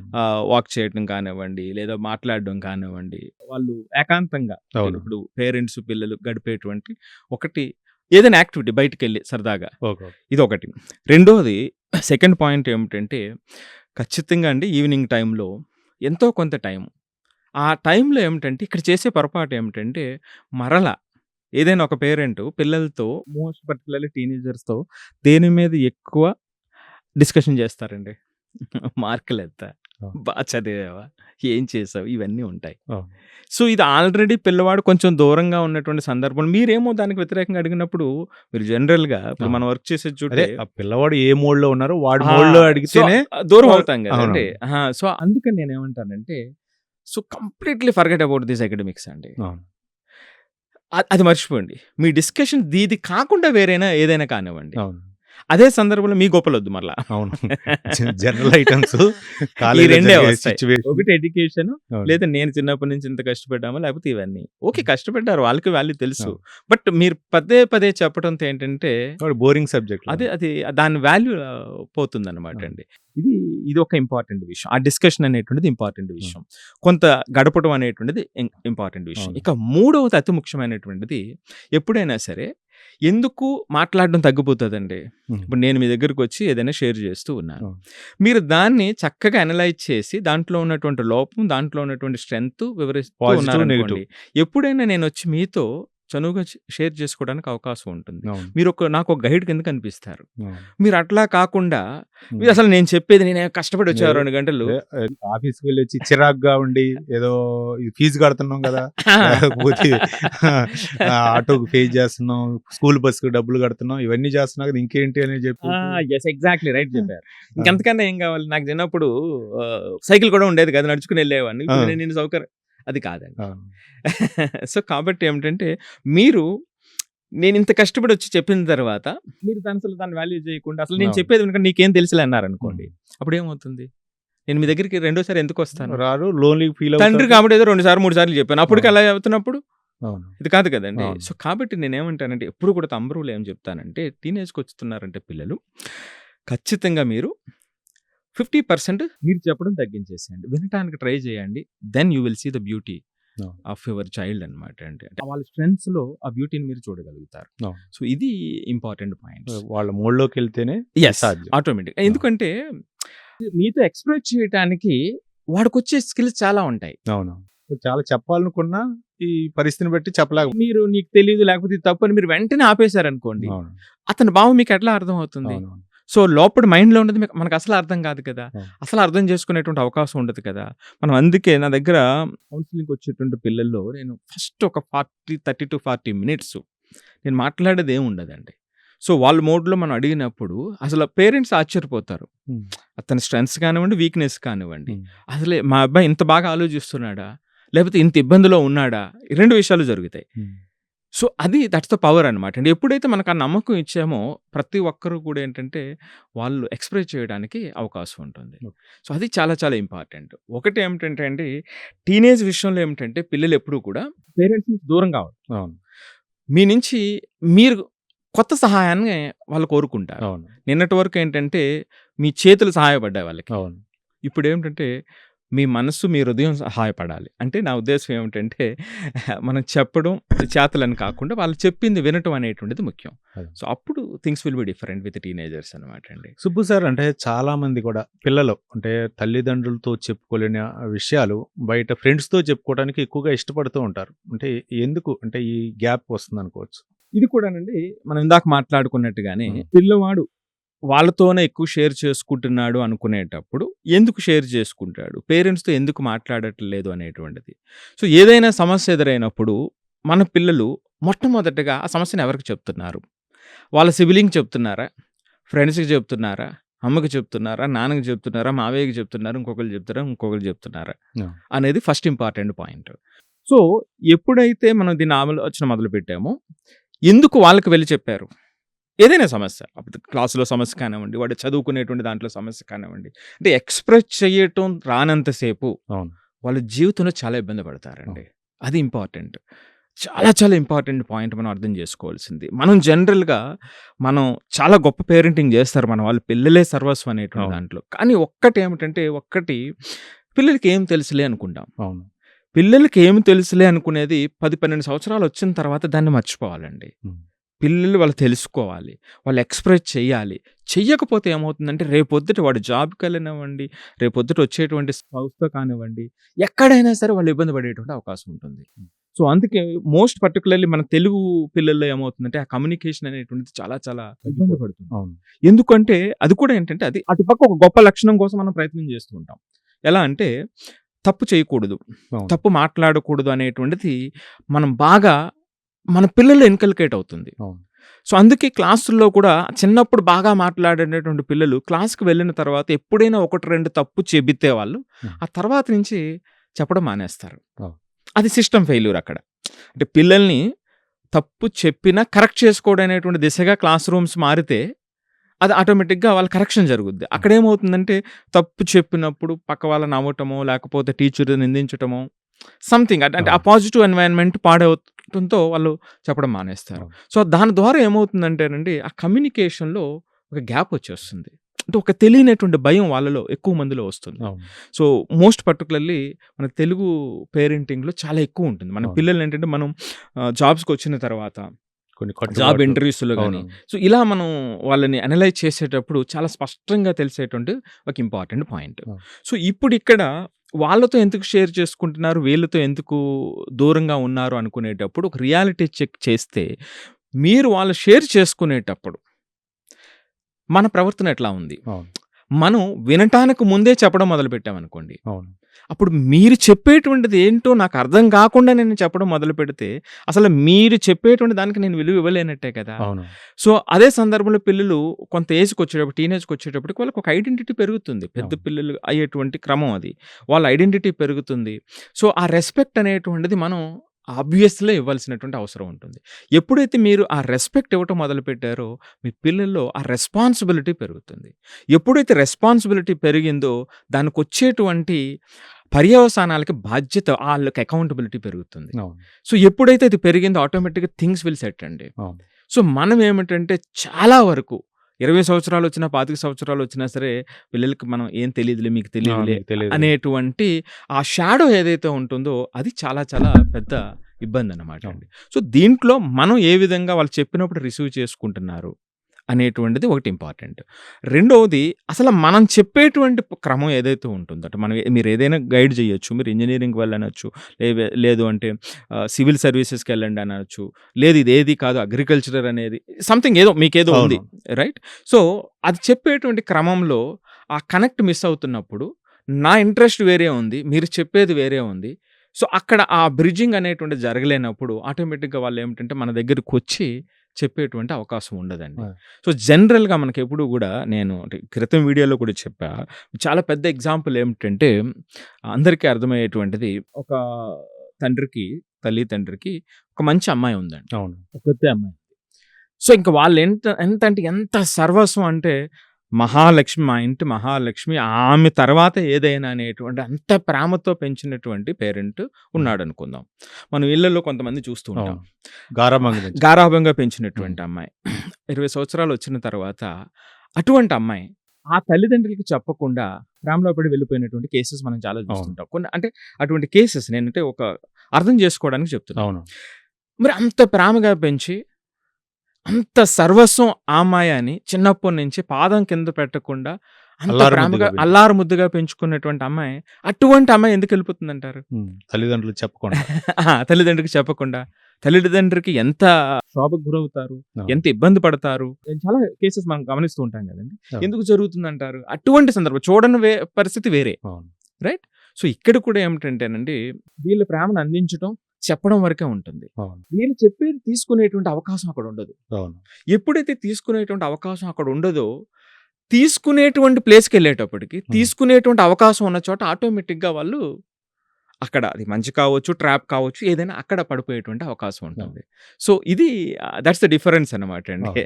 వాక్ చేయటం కానివ్వండి, లేదా మాట్లాడడం కానివ్వండి, వాళ్ళు ఏకాంతంగా అంటే అవును. ఇప్పుడు పేరెంట్స్, పిల్లలు గడిపేటువంటి ఒకటి ఏదైనా యాక్టివిటీ బయటికెళ్ళి సరదాగా ఓకే. ఇదొకటి. రెండోది సెకండ్ పాయింట్ ఏమిటంటే ఖచ్చితంగా అండి ఈవినింగ్ టైంలో ఎంతో కొంత టైం. ఆ టైంలో ఏమిటంటే ఇక్కడ చేసే పొరపాటు ఏమిటంటే మరలా ఏదైనా ఒక పేరెంట్ పిల్లలతో మోస్ట్ పర్టిక్యులర్‌లీ టీనేజర్స్‌తో దేని మీద ఎక్కువ డిస్కషన్ చేస్తారండి. మార్కులెంత? అవును. బా చదివావా? ఏం చేసావు? ఇవన్నీ ఉంటాయి. అవును. సో, ఇది ఆల్రెడీ పిల్లవాడు కొంచెం దూరంగా ఉన్నటువంటి సందర్భంలో మీరేమో దానికి వ్యతిరేకంగా అడిగినప్పుడు మీరు జనరల్‌గా ఇప్పుడు మనం అవును. వర్క్ చేసేది అదే చూస్తే ఆ పిల్లవాడు ఏ మోడ్‌లో ఉన్నారో వాడి ఆ! మోడ్‌లో సో, అడిగితేనే దూరం వాడు అవుతాం గదండీ! అవునవును. సో, అందుకని నేనేమంటానంటే so, completely forget about this academics అండి. అవును. అది మర్చిపోండి. మీ డిస్కషన్ ఇది కాకుండా వేరైనా ఏదైనా కానివ్వండి. అవును. అదే సందర్భంలో మీ గొప్పలొద్దు మరలా. అవును. జనరల్ ఐటెమ్స్ ఈ కాలేజ్‌లో రెండే జరిగే వస్తాయి. సిట్యుయేషన్. ఒకటి ఎడ్యుకేషన్ అవును. లేదా నేను చిన్నప్పటి నుంచి ఇంత కష్టపడ్డామా లేకపోతే ఇవన్నీ. ఓకే. హ్మ్. కష్టపడ్డారు. వాళ్ళకి వాల్యూ తెలుసు. అవును. బట్ మీరు పదే పదే చెప్పడంతో ఏంటంటే వాడు బోరింగ్ సబ్జెక్ట్‌లు. అది దాని వాల్యూ పోతుందన్నమాట అవును. అండి. ఇది ఒక ఇంపార్టెంట్ విషయం. ఆ డిస్కషన్ అనేటువంటిది ఇంపార్టెంట్ హ్మ్. విషయం. కొంత గడపడం అనేటువంటిది ఇంపార్టెంట్ విషయం. అవును. ఇక మూడవది అతి ముఖ్యమైనటువంటిది ఎప్పుడైనా సరే ఎందుకు మాట్లాడడం తగ్గిపోతదండి. హ్మ్. ఇప్పుడు నేను మీ దగ్గరకొచ్చి ఏదైనా షేర్ చేస్తూ ఉన్నాను. అవును. మీరు దాన్ని చక్కగా అనలైజ్ చేసి దాంట్లో ఉన్నటువంటి లోపం, దాంట్లో ఉన్నటువంటి స్ట్రెంగ్త్ వివరిస్తూ పాజిటివ్, నెగెటివ్. ఉన్నారనుకోండి. ఎప్పుడైనా నేనొచ్చి మీతో చనువుగా షేర్ చేసుకోవడానికి అవకాశం ఉంటుంది. అవును. నాకొక గైడ్ కింద కనిపిస్తారు. అవును. మీరు అట్లా కాకుండా హ్మ్. అసలు నేను చెప్పేది నేనే కష్టపడి వచ్చా ఏదో 2 గంటలు. ఆఫీస్‌కి వెళ్ళొచ్చి చిరాకుగా ఉండి ఏదో ఫీజు కడుతున్నాం కదా! లేకపోతే ఆటోకి పే చేస్తున్నాం, స్కూల్ బస్‌కి డబ్బులు కడుతున్నాం, ఇవన్నీ చేస్తున్నాం కదా! ఇంకేంటి అని చెప్పేసి యెస్. ఎగ్జాక్ట్‌లీ రైట్ చెప్పారు. ఆ! ఇంకంతకన్నా ఏం కావాలి? నాకు చిన్నప్పుడు సైకిల్ కూడా ఉండేది కాదు. నడుచుకొని వెళ్ళేవాడిని. ఆ! ఇప్పుడు నేను ఇన్ని సౌకర్యం అది కాదండి. అవును. సో, కాబట్టి ఏమిటంటే మీరు నేనింత కష్టపడి వచ్చి చెప్పిన తర్వాత మీరు దాన్ని వాల్యూ చేయకుండా అసలు నేను అవును. చెప్పేది వినకుండా నీకేం తెలుసులే అన్నారనుకోండి. హ్మ్. అప్పుడేమవుతుంది? నేను మీ దగ్గరికి రెండోసారి ఎందుకొస్తాను? రారు, లోన్‌లీ ఫీల్ తండ్రి అవుతారు. కాబట్టి ఏదో 2 సార్లు, 3 సార్లు చెప్పాను. అప్పటికి అవును. అలా అవుతున్నప్పుడు అవును. ఇది కాదు కదండీ! అవును. సో, కాబట్టి నేనేమంటానంటే ఎప్పుడు కూడా థంబ్ రూల్ ఏం చెప్తానంటే టీనేజ్‌కొస్తున్నారంటే పిల్లలు ఖచ్చితంగా మీరు 50% మీరు చెప్పడం తగ్గించేసేయండి. వినటానికి ట్రై చేయండి. Then you will see the beauty అవును. ఆఫ్ యువర్ చైల్డ్ అనమాట అండి. అంటే వాళ్ళ స్ట్రెంగ్త్స్‌లో ఆ బ్యూటీని మీరు చూడగలుగుతారు. అవును. సో, ఇది ఇంపార్టెంట్ పాయింట్స్. వాళ్ళ మోడ్‌లోకెళ్తేనే యెస్. సాధ్యం. ఆటోమేటిక్‌గా. ఎందుకంటే మీతో ఎక్స్‌ప్రెస్ చేయటానికి వాడికొచ్చే స్కిల్స్ చాలా ఉంటాయి. అవును. చాలా చెప్పాలనుకున్నా ఈ పరిస్థితిని బట్టి చెప్పలేక మీరు నీకు తెలీదు లేకపోతే ఇది తప్పు అని మీరు వెంటనే ఆపేశారనుకోండి. అవును. అతని భావం మీకు ఎట్లా అర్థమవుతుంది? అవునవును. సో, లోపల మైండ్‌లో ఉన్నది మనకు అసలు అర్థం కాదు కదా! అవును. అసలు అర్థం చేసుకునేటువంటి అవకాశం ఉండదు కదా! మనం అందుకే నా దగ్గర కౌన్సెలింగ్‌కి వచ్చేటువంటి పిల్లల్లో నేను ఫస్ట్ ఒక 30-40 మినిట్స్ నేను మాట్లాడేది ఏమి ఉండదండి. సో, వాళ్ళ మోడ్‌లో మనం అడిగినప్పుడు అసలు పేరెంట్స్ ఆశ్చర్యపోతారు. హ్మ్. అతని స్ట్రెంగ్త్స్ కానివ్వండి, వీక్‌నెస్ కానివ్వండి. హ్మ్. అసలే మా అబ్బాయి ఇంత బాగా ఆలోచిస్తున్నాడా? లేకపోతే ఇంత ఇబ్బందిలో ఉన్నాడా? ఈ 2 విషయాలు జరుగుతాయి. హ్మ్. సో, దట్స్ ద పవర్ అనమాట అండి. ఎప్పుడైతే మనకు ఆ నమ్మకం ఇచ్చామో ప్రతి ఒక్కరు కూడా ఏంటంటే వాళ్ళు ఎక్స్‌ప్రెస్ చేయడానికి అవకాశం ఉంటుంది. ఓకే. సో, అది చాలా చాలా ఇంపార్టెంట్. ఒకటి ఏమిటంటే అండి టీనేజ్ విషయంలో ఏమిటంటే పిల్లలు ఎప్పుడూ కూడా పేరెంట్స్ నుంచి దూరం కావద్దు. అవును. మీ నుంచి మీరు కొత్త సహాయాన్ని వాళ్ళు కోరుకుంటారు. అవును. నిన్నటి వరకు ఏంటంటే మీ చేతులు సహాయపడ్డాయి వాళ్ళకి. అవును. ఇప్పుడేమిటంటే మీ మనస్సు, మీ హృదయం సహాయపడాలి. అంటే నా ఉద్దేశ్యం ఏమిటంటే మనం చెప్పడం చేతలని కాకుండా వాళ్ళు చెప్పింది వినటం అనేటువంటిది ముఖ్యం. అదే. సో, అప్పుడు things will be different with teenagers అనమాట అండి. సుబ్బు సార్, అంటే చాలా మంది కూడా పిల్లలు అంటే తల్లిదండ్రులతో చెప్పుకోలేని విషయాలు బయట ఫ్రెండ్స్‌తో చెప్పుకోవడానికి ఎక్కువగా ఇష్టపడుతూ ఉంటారు. అంటే ఎందుకు అంటే ఈ గ్యాప్ వస్తుందనుకోవచ్చు. ఇది కూడానండి మనం ఇందాక మాట్లాడుకున్నట్టుగానే Hmm. పిల్లవాడు వాళ్ళతోనే ఎక్కువ షేర్ చేసుకుంటున్నాడు అనుకునేటప్పుడు ఎందుకు షేర్ చేసుకుంటాడు, పేరెంట్స్తో ఎందుకు మాట్లాడట్లేదు అనేటువంటిది. సో ఏదైనా సమస్య ఎదురైనప్పుడు మన పిల్లలు మొట్టమొదటగా ఆ సమస్యను ఎవరికి చెప్తున్నారు? వాళ్ళ సిబిలింగ్ చెప్తున్నారా, ఫ్రెండ్స్కి చెప్తున్నారా, అమ్మకి చెప్తున్నారా, నాన్నకి చెప్తున్నారా, మావయ్యకి చెప్తున్నారు, ఇంకొకరు చెప్తున్నారా Yeah. అనేది ఫస్ట్ ఇంపార్టెంట్ పాయింట్. సో ఎప్పుడైతే మనం దీన్ని ఆలోచన మొదలు పెట్టామో ఎందుకు వాళ్ళకి వెళ్ళి చెప్పారు, ఏదైనా సమస్య, అప్పుడు క్లాసులో సమస్య కానివ్వండి, వాడు చదువుకునేటువంటి దాంట్లో సమస్య కానివ్వండి, అంటే ఎక్స్ప్రెస్ చేయటం రానంతసేపు అవును. వాళ్ళ జీవితంలో చాలా ఇబ్బంది పడతారండి. అది ఇంపార్టెంట్, చాలా చాలా ఇంపార్టెంట్ పాయింట్ మనం అర్థం చేసుకోవాల్సింది. మనం జనరల్గా మనం చాలా గొప్ప పేరెంటింగ్ చేస్తారు మన వాళ్ళు, పిల్లలే సర్వస్వం అనేటువంటి అవును. దాంట్లో. కానీ ఒక్కటి పిల్లలకి ఏం తెలుసులే అనుకుంటాం. అవును. పిల్లలకి ఏం తెలుసులే అనుకునేది 10-12 సంవత్సరాలు వచ్చిన తర్వాత దాన్ని మర్చిపోవాలండి. Hmm. పిల్లలు వాళ్ళు తెలుసుకోవాలి, వాళ్ళు ఎక్స్ప్రెస్ చేయాలి. చెయ్యకపోతే ఏమవుతుందంటే రేపొద్దుట వాడు జాబ్కి వెళ్ళనివ్వండి, రేపొద్దుట వచ్చేటువంటి స్పౌస్తో కానివ్వండి, ఎక్కడైనా సరే వాళ్ళు ఇబ్బంది పడేటువంటి అవకాశం ఉంటుంది. సో అందుకే మోస్ట్ పర్టికులర్లీ మన తెలుగు పిల్లల్లో ఏమవుతుందంటే ఆ కమ్యూనికేషన్ అనేటువంటిది చాలా చాలా ఇబ్బంది పడుతుంది. అవును. ఎందుకంటే అది కూడా ఏంటంటే అది అటుపక్క ఒక గొప్ప లక్షణం కోసం మనం ప్రయత్నం చేస్తూ ఉంటాం. ఎలా అంటే తప్పు చేయకూడదు, అవును. తప్పు మాట్లాడకూడదు అనేటువంటిది మనం బాగా మన పిల్లలు ఇన్కల్కేట్ అవుతుంది. అవును. సో అందుకే క్లాసుల్లో కూడా చిన్నప్పుడు బాగా మాట్లాడేటటువంటి పిల్లలు క్లాస్కి వెళ్ళిన తర్వాత ఎప్పుడైనా 1-2 తప్పు చెబితే వాళ్ళు ఆ తర్వాత నుంచి చెప్పడం మానేస్తారు. అవును. అది సిస్టమ్ ఫెయిల్యూర్ అక్కడ. అంటే పిల్లల్ని తప్పు చెప్పినా కరెక్ట్ చేసుకోవడం అనేటువంటి దిశగా క్లాస్ రూమ్స్ మారితే అది ఆటోమేటిక్గా వాళ్ళ కరెక్షన్ జరుగుద్ది. అక్కడ ఏమవుతుందంటే తప్పు చెప్పినప్పుడు పక్క వాళ్ళని నవ్వటమో లేకపోతే టీచర్ నిందించటమో సంథింగ్ అంటే ఆ పాజిటివ్ ఎన్వైరన్మెంట్ పాడవుతుంతో వాళ్ళు చెప్పడం మానేస్తారు. సో దాని ద్వారా ఏమవుతుందంటేనండి ఆ కమ్యూనికేషన్లో ఒక గ్యాప్ వచ్చేస్తుంది. అంటే ఒక తెలియనటువంటి భయం వాళ్ళలో ఎక్కువ మందిలో వస్తుంది. అవును. సో మోస్ట్ పర్టికులర్లీ మన తెలుగు పేరెంటింగ్లో చాలా ఎక్కువ ఉంటుంది. మన అవును. పిల్లలు ఏంటంటే మనం జాబ్స్కి వచ్చిన తర్వాత కొన్ని జాబ్ కట్టుబాట్లు. ఇంటర్వ్యూస్లో కానీ అవును. సో ఇలా మనం వాళ్ళని అనలైజ్ చేసేటప్పుడు చాలా స్పష్టంగా తెలిసేటువంటి ఒక ఇంపార్టెంట్ పాయింట్. అవును. సో ఇప్పుడు ఇక్కడ వాళ్ళతో ఎందుకు షేర్ చేసుకుంటున్నారు, వీళ్ళతో ఎందుకు దూరంగా ఉన్నారు అనుకునేటప్పుడు ఒక రియాలిటీ చెక్ చేస్తే మీరు వాళ్ళు షేర్ చేసుకునేటప్పుడు మన ప్రవర్తన ఎట్లా ఉంది, అవును. మనం వినటానికి ముందే చెప్పడం మొదలుపెట్టామనుకోండి, అవును. అప్పుడు మీరు చెప్పేటువంటిది ఏంటో నాకు అర్థం కాకుండా నేను చెప్పడం మొదలు పెడితే అసలు మీరు చెప్పేటువంటి దానికి నేను విలువ ఇవ్వలేనట్టే కదా. అవును. సో అదే సందర్భంలో పిల్లలు కొంత ఏజ్కి వచ్చేటప్పుడు, టీనేజ్కి వచ్చేటప్పటికి వాళ్ళకి ఒక ఐడెంటిటీ పెరుగుతుంది. పెద్ద అవును. పిల్లలు అయ్యేటువంటి క్రమం అది, వాళ్ళ ఐడెంటిటీ పెరుగుతుంది. సో ఆ రెస్పెక్ట్ అనేటువంటిది మనం ఆబ్వియస్లీ ఇవ్వాల్సినటువంటి అవసరం ఉంటుంది. ఎప్పుడైతే మీరు ఆ రెస్పెక్ట్ ఇవ్వటం మొదలు పెట్టారో మీ పిల్లల్లో ఆ రెస్పాన్సిబిలిటీ పెరుగుతుంది. ఎప్పుడైతే రెస్పాన్సిబిలిటీ పెరిగిందో దానికి వచ్చేటువంటి పర్యవసానాలకి బాధ్యత, వాళ్ళకి అకౌంటబిలిటీ పెరుగుతుంది. అవును. సో ఎప్పుడైతే అది పెరిగిందో ఆటోమేటిక్గా థింగ్స్ విల్ సెట్ అండి. అవును. సో మనం ఏమిటంటే చాలా వరకు 20 సంవత్సరాలు వచ్చినా 25 సంవత్సరాలు వచ్చినా సరే పిల్లలకి మనం ఏం తెలియదులే, మీకు తెలియదులే మీకు తెలియదు. అనేటువంటి ఆ షాడో ఏదైతే ఉంటుందో అది చాలా చాలా పెద్ద ఇబ్బంది అన్నమాట అండి. సో దీంట్లో మనం ఏ విధంగా వాళ్ళు చెప్పినప్పుడు రిసీవ్ చేసుకుంటున్నారు అనేటువంటిది ఒకటి ఇంపార్టెంట్. రెండవది అసలు మనం చెప్పేటువంటి క్రమం ఏదైతే ఉంటుందో, అంటే మనం మీరు ఏదైనా గైడ్ చేయొచ్చు, మీరు ఇంజనీరింగ్కి వెళ్ళనొచ్చు, లేదు అంటే సివిల్ సర్వీసెస్కి వెళ్ళండి అనొచ్చు, లేదు ఇది ఏది కాదు అగ్రికల్చర్ అనేది సంథింగ్ ఏదో మీకేదో ఉంది, రైట్? సో అది చెప్పేటువంటి క్రమంలో ఆ కనెక్ట్ మిస్ అవుతున్నప్పుడు నా ఇంట్రెస్ట్ వేరే ఉంది, మీరు చెప్పేది వేరే ఉంది. సో అక్కడ ఆ బ్రిడ్జింగ్ అనేటువంటి జరగలేనప్పుడు ఆటోమేటిక్గా వాళ్ళు ఏమిటంటే మన దగ్గరికి వచ్చి చెప్పేటువంటి అవకాశం ఉండదండి. సో జనరల్గా మనకి ఎప్పుడు కూడా నేను క్రితం వీడియోలో కూడా చెప్పా, చాలా పెద్ద ఎగ్జాంపుల్ ఏమిటంటే అందరికీ అర్థమయ్యేటువంటిది, ఒక తండ్రికి ఒక మంచి అమ్మాయి ఉందండి. అవును. ఒకతే అమ్మాయి. సో ఇంకా వాళ్ళు ఎంత సర్వస్వం అంటే మహాలక్ష్మి, మా ఇంటి మహాలక్ష్మి, ఆమె తర్వాత ఏదైనా అనేటువంటి అంత ప్రేమతో పెంచినటువంటి పేరెంట్ ఉన్నాడు అనుకుందాం. మనం ఇళ్లలో కొంతమంది చూస్తూ ఉంటాం, గారాభంగా పెంచినటువంటి అమ్మాయి 20 సంవత్సరాలు వచ్చిన తర్వాత అటువంటి అమ్మాయి ఆ తల్లిదండ్రులకి చెప్పకుండా ప్రేమలో పడి వెళ్ళిపోయినటువంటి కేసెస్ మనం చాలా చూస్తుంటాం. కొన్ని అంటే అటువంటి కేసెస్ నేనంటే ఒక అర్థం చేసుకోవడానికి చెప్తున్నాను. మరి అంత ప్రేమగా పెంచి అంత సర్వస్వం ఆ అమ్మాయిని చిన్నప్పటి నుంచి పాదం కింద పెట్టకుండా అంత ప్రేమగా అల్లారు ముద్దుగా పెంచుకున్నటువంటి అమ్మాయి, అటువంటి అమ్మాయి ఎందుకు వెళ్ళిపోతుంది అంటారు? తల్లిదండ్రులకు చెప్పకుండా. తల్లిదండ్రులకు చెప్పకుండా తల్లిదండ్రికి ఎంత క్షోభకు గురవుతారు, అవును. ఎంత ఇబ్బంది పడతారు. చాలా కేసెస్ మనం గమనిస్తూ ఉంటాం కదండి. అవును. ఎందుకు జరుగుతుందంటారు? అటువంటి సందర్భం చూడని పరిస్థితి వేరే. అవును. రైట్? సో ఇక్కడ కూడా ఏమిటంటేనండి, వీళ్ళ ప్రేమను అందించడం, చెప్పడం వరకే ఉంటుంది. అవును. వీళ్ళు చెప్పేది తీసుకునేటువంటి అవకాశం అక్కడ ఉండదు. అవును. ఎప్పుడైతే తీసుకునేటువంటి అవకాశం అక్కడ ఉండదో, తీసుకునేటువంటి ప్లేస్‌కెళ్ళేటప్పటికి, తీసుకునేటువంటి అవకాశం ఉన్న చోట ఆటోమేటిక్‌గా వాళ్ళు అక్కడ అది మంచి కావచ్చు, ట్రాప్ కావచ్చు, ఏదైనా అక్కడ పడిపోయేటువంటి అవకాశం ఉంటుంది. సో ఇది దట్స్ ద డిఫరెన్స్ అనమాట అండి.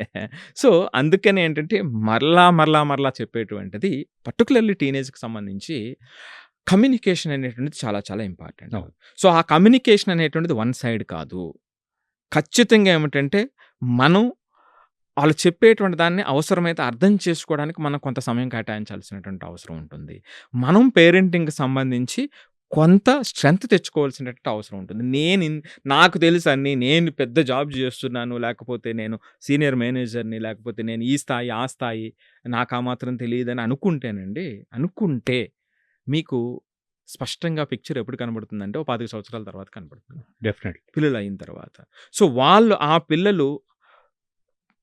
సో అందుకని ఏంటంటే మరలా చెప్పేటువంటిది పర్టిక్యులర్లీ టీనేజ్‌కి సంబంధించి కమ్యూనికేషన్ అనేటువంటిది చాలా చాలా ఇంపార్టెంట్. అవును. సో ఆ కమ్యూనికేషన్ అనేటువంటిది వన్ సైడ్ కాదు. ఖచ్చితంగా ఏమిటంటే మనం వాళ్ళు చెప్పేటువంటి దాన్ని అవసరమైతే అర్థం చేసుకోవడానికి మనం కొంత సమయం కేటాయించాల్సినటువంటి అవసరం ఉంటుంది. మనం పేరెంటింగ్‌కి సంబంధించి కొంత స్ట్రెంత్ తెచ్చుకోవాల్సినటువంటి అవసరం ఉంటుంది. నాకు తెలుసన్నీ, నేను పెద్ద జాబ్ చేస్తున్నాను, లేకపోతే నేను సీనియర్ మేనేజర్‌ని, లేకపోతే నేను ఈ స్థాయి, ఆ స్థాయి, నాకు ఆ మాత్రం తెలీదని అనుకుంటే మీకు స్పష్టంగా పిక్చర్ ఎప్పుడు కనబడుతుందంటే, ఓ 25 సంవత్సరాల తర్వాత కనబడుతుంది. డెఫినెట్‌లీ. పిల్లలయిన తర్వాత. సో ఆ పిల్లలు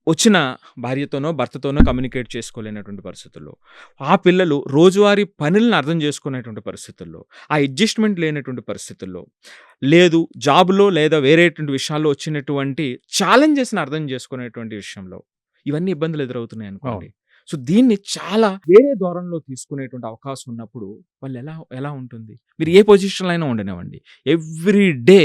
వచ్చిన భార్యతోనో, భర్తతోనో కమ్యూనికేట్ చేసుకోలేనటువంటి పరిస్థితుల్లో, ఆ పిల్లలు రోజువారీ పనులను అర్థం చేసుకునేటువంటి పరిస్థితుల్లో, ఆ అడ్జస్ట్‌మెంట్ లేనటువంటి పరిస్థితుల్లో, లేదు జాబ్‌లో లేదా వేరేటువంటి విషయాల్లో వచ్చినటువంటి ఛాలెంజెస్‌ని అర్థం చేసుకునేటువంటి విషయంలో, ఇవన్నీ ఇబ్బందులు ఎదురవుతున్నాయనుకోండి. సో దీన్ని చాలా వేరే ధోరణిలో తీసుకునేటువంటి అవకాశం ఉన్నప్పుడు వాళ్ళు ఎలా ఉంటుంది? మీరు ఏ పొజిషన్‌లో అయినా ఉండనివ్వండి. Every day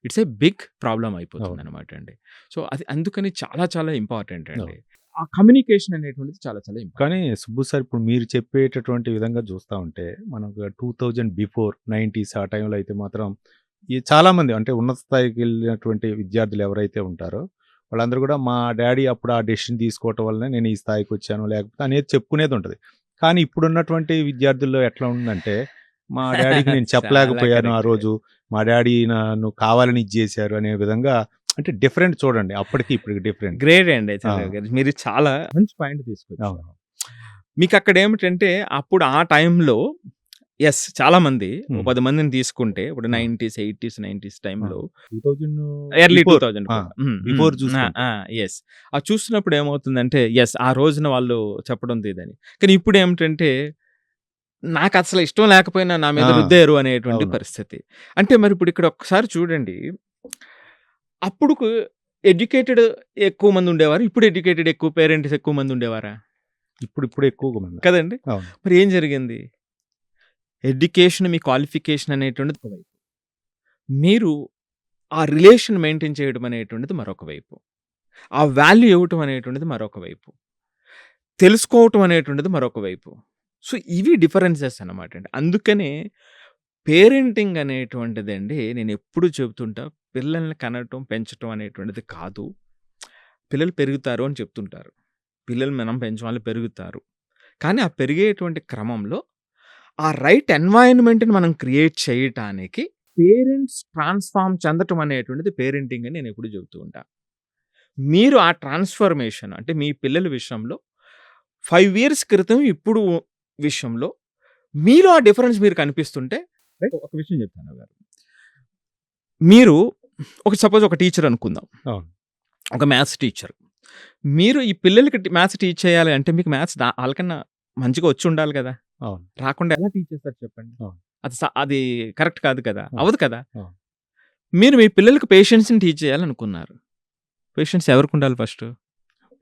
it's a big problem అయిపోతుందనమాట అండి. సో అది అందుకని చాలా చాలా ఇంపార్టెంట్ అండి. ఆ కమ్యూనికేషన్ అనేటువంటిది చాలా చాలా ఇంపార్టెంట్. కానీ సుబ్బు సార్, ఇప్పుడు మీరు చెప్పేటటువంటి విధంగా చూస్తా ఉంటే మనకు 2000 బిఫోర్ 90s ఆ టైంలో అయితే మాత్రం ఈ చాలామంది అంటే ఉన్నత స్థాయికి వెళ్ళినటువంటి విద్యార్థులు ఎవరైతే ఉంటారో వాళ్ళందరూ కూడా మా డాడీ అప్పుడు ఆ డెసిషన్ తీసుకోవటం వల్లనే నేను ఈ స్థాయికి వచ్చాను లేకపోతే అనేది చెప్పుకునేది ఉంటుంది. కానీ ఇప్పుడున్నటువంటి విద్యార్థుల్లో ఎట్లా ఉందంటే, మా డాడీకి నేను చెప్పలేకపోయాను ఆ కరెక్ట్. రోజు, మా డాడీ నన్ను కావాలని ఇది చేశారు అనే విధంగా, అంటే డిఫరెంట్ చూడండి అప్పటికి ఇప్పటికి డిఫరెంట్. గ్రేట్ అండి చంద్రబాబు గారు. మీరు చాలా మంచి పాయింట్ తీసుకొచ్చారు. అవును. మీకు అక్కడ ఏమిటంటే అప్పుడు ఆ టైంలో చాలా మంది 10 మందిని తీసుకుంటే ఇప్పుడు 90s, 80s, 90s టైంలో 2000 ఎర్లీ before. 2000 బిఫోర్ చూసుకుంటే. ఆ చూసినప్పుడు ఏమవుతుందంటే ఆ రోజున వాళ్ళు చెప్పడం ఇదని. కానీ ఇప్పుడు ఏమిటంటే నాకు అసలు ఇష్టం లేకపోయినా నా మీద రుద్దారు అనేటువంటి అవును. పరిస్థితి. అంటే మరి ఇప్పుడు ఇక్కడ ఒక్కసారి చూడండి, అప్పుడు ఎడ్యుకేటెడ్ ఎక్కువ మంది ఉండేవారు, ఇప్పుడు ఎడ్యుకేటెడ్ ఎక్కువ పేరెంట్స్ ఎక్కువ మంది ఉండేవారా? ఇప్పుడు ఎక్కువగా మంది. కదండి. అవును. మరి ఏం జరిగింది? ఎడ్యుకేషన్, మీ క్వాలిఫికేషన్ అనేటువంటిది ఒక వైపు, మీరు ఆ రిలేషన్ మెయింటైన్ చేయడం అనేటువంటిది మరొక వైపు, ఆ వాల్యూ ఇవ్వటం అనేటువంటిది మరొక వైపు, తెలుసుకోవటం అనేటువంటిది మరొక వైపు. సో ఇవి డిఫరెన్సెస్ అనమాట అండి. అందుకనే పేరెంటింగ్ అనేటువంటిదండి నేను ఎప్పుడు చెబుతుంటా, పిల్లల్ని కనటం, పెంచటం అనేటువంటిది కాదు. పిల్లలు పెరుగుతారు అని చెప్తుంటారు. పిల్లలు మనం పెంచడం వల్ల పెరుగుతారు. కానీ ఆ పెరిగేటువంటి క్రమంలో ఆ రైట్ ఎన్వైరన్మెంట్‌ని మనం క్రియేట్ చేయటానికి పేరెంట్స్ ట్రాన్స్‌ఫార్మ్ చెందటం అనేటువంటిది పేరెంటింగ్ అని నేను ఎప్పుడు చెబుతూ ఉంటా. మీరు ఆ ట్రాన్స్‌ఫర్మేషన్ అంటే మీ పిల్లల విషయంలో 5 ఇయర్స్ క్రితం ఇప్పుడు విషయంలో మీలో ఆ డిఫరెన్స్ మీరు కనిపిస్తుంటే, ఒక విషయం చెప్తాను గారు. మీరు సపోజ్ ఒక టీచర్ అనుకుందాం. అవును. ఒక మ్యాథ్స్ టీచర్. మీరు ఈ పిల్లలకి మ్యాథ్స్ టీచ్ చేయాలి అంటే మీకు మ్యాథ్స్ ఆళ్ళకన్నా మంచిగా వచ్చి ఉండాలి కదా! అవును. రాకుండా ఎలా టీచ్ చేస్తారు చెప్పండి? అవును. అది కరెక్ట్ కాదు కదా! అవును. అవ్వదు కదా! అవును. మీరు మీ పిల్లలకి పేషెన్స్‌ని టీచ్ చేయాలనుకున్నారు. పేషెన్స్ ఎవరికి ఉండాలి ఫస్ట్?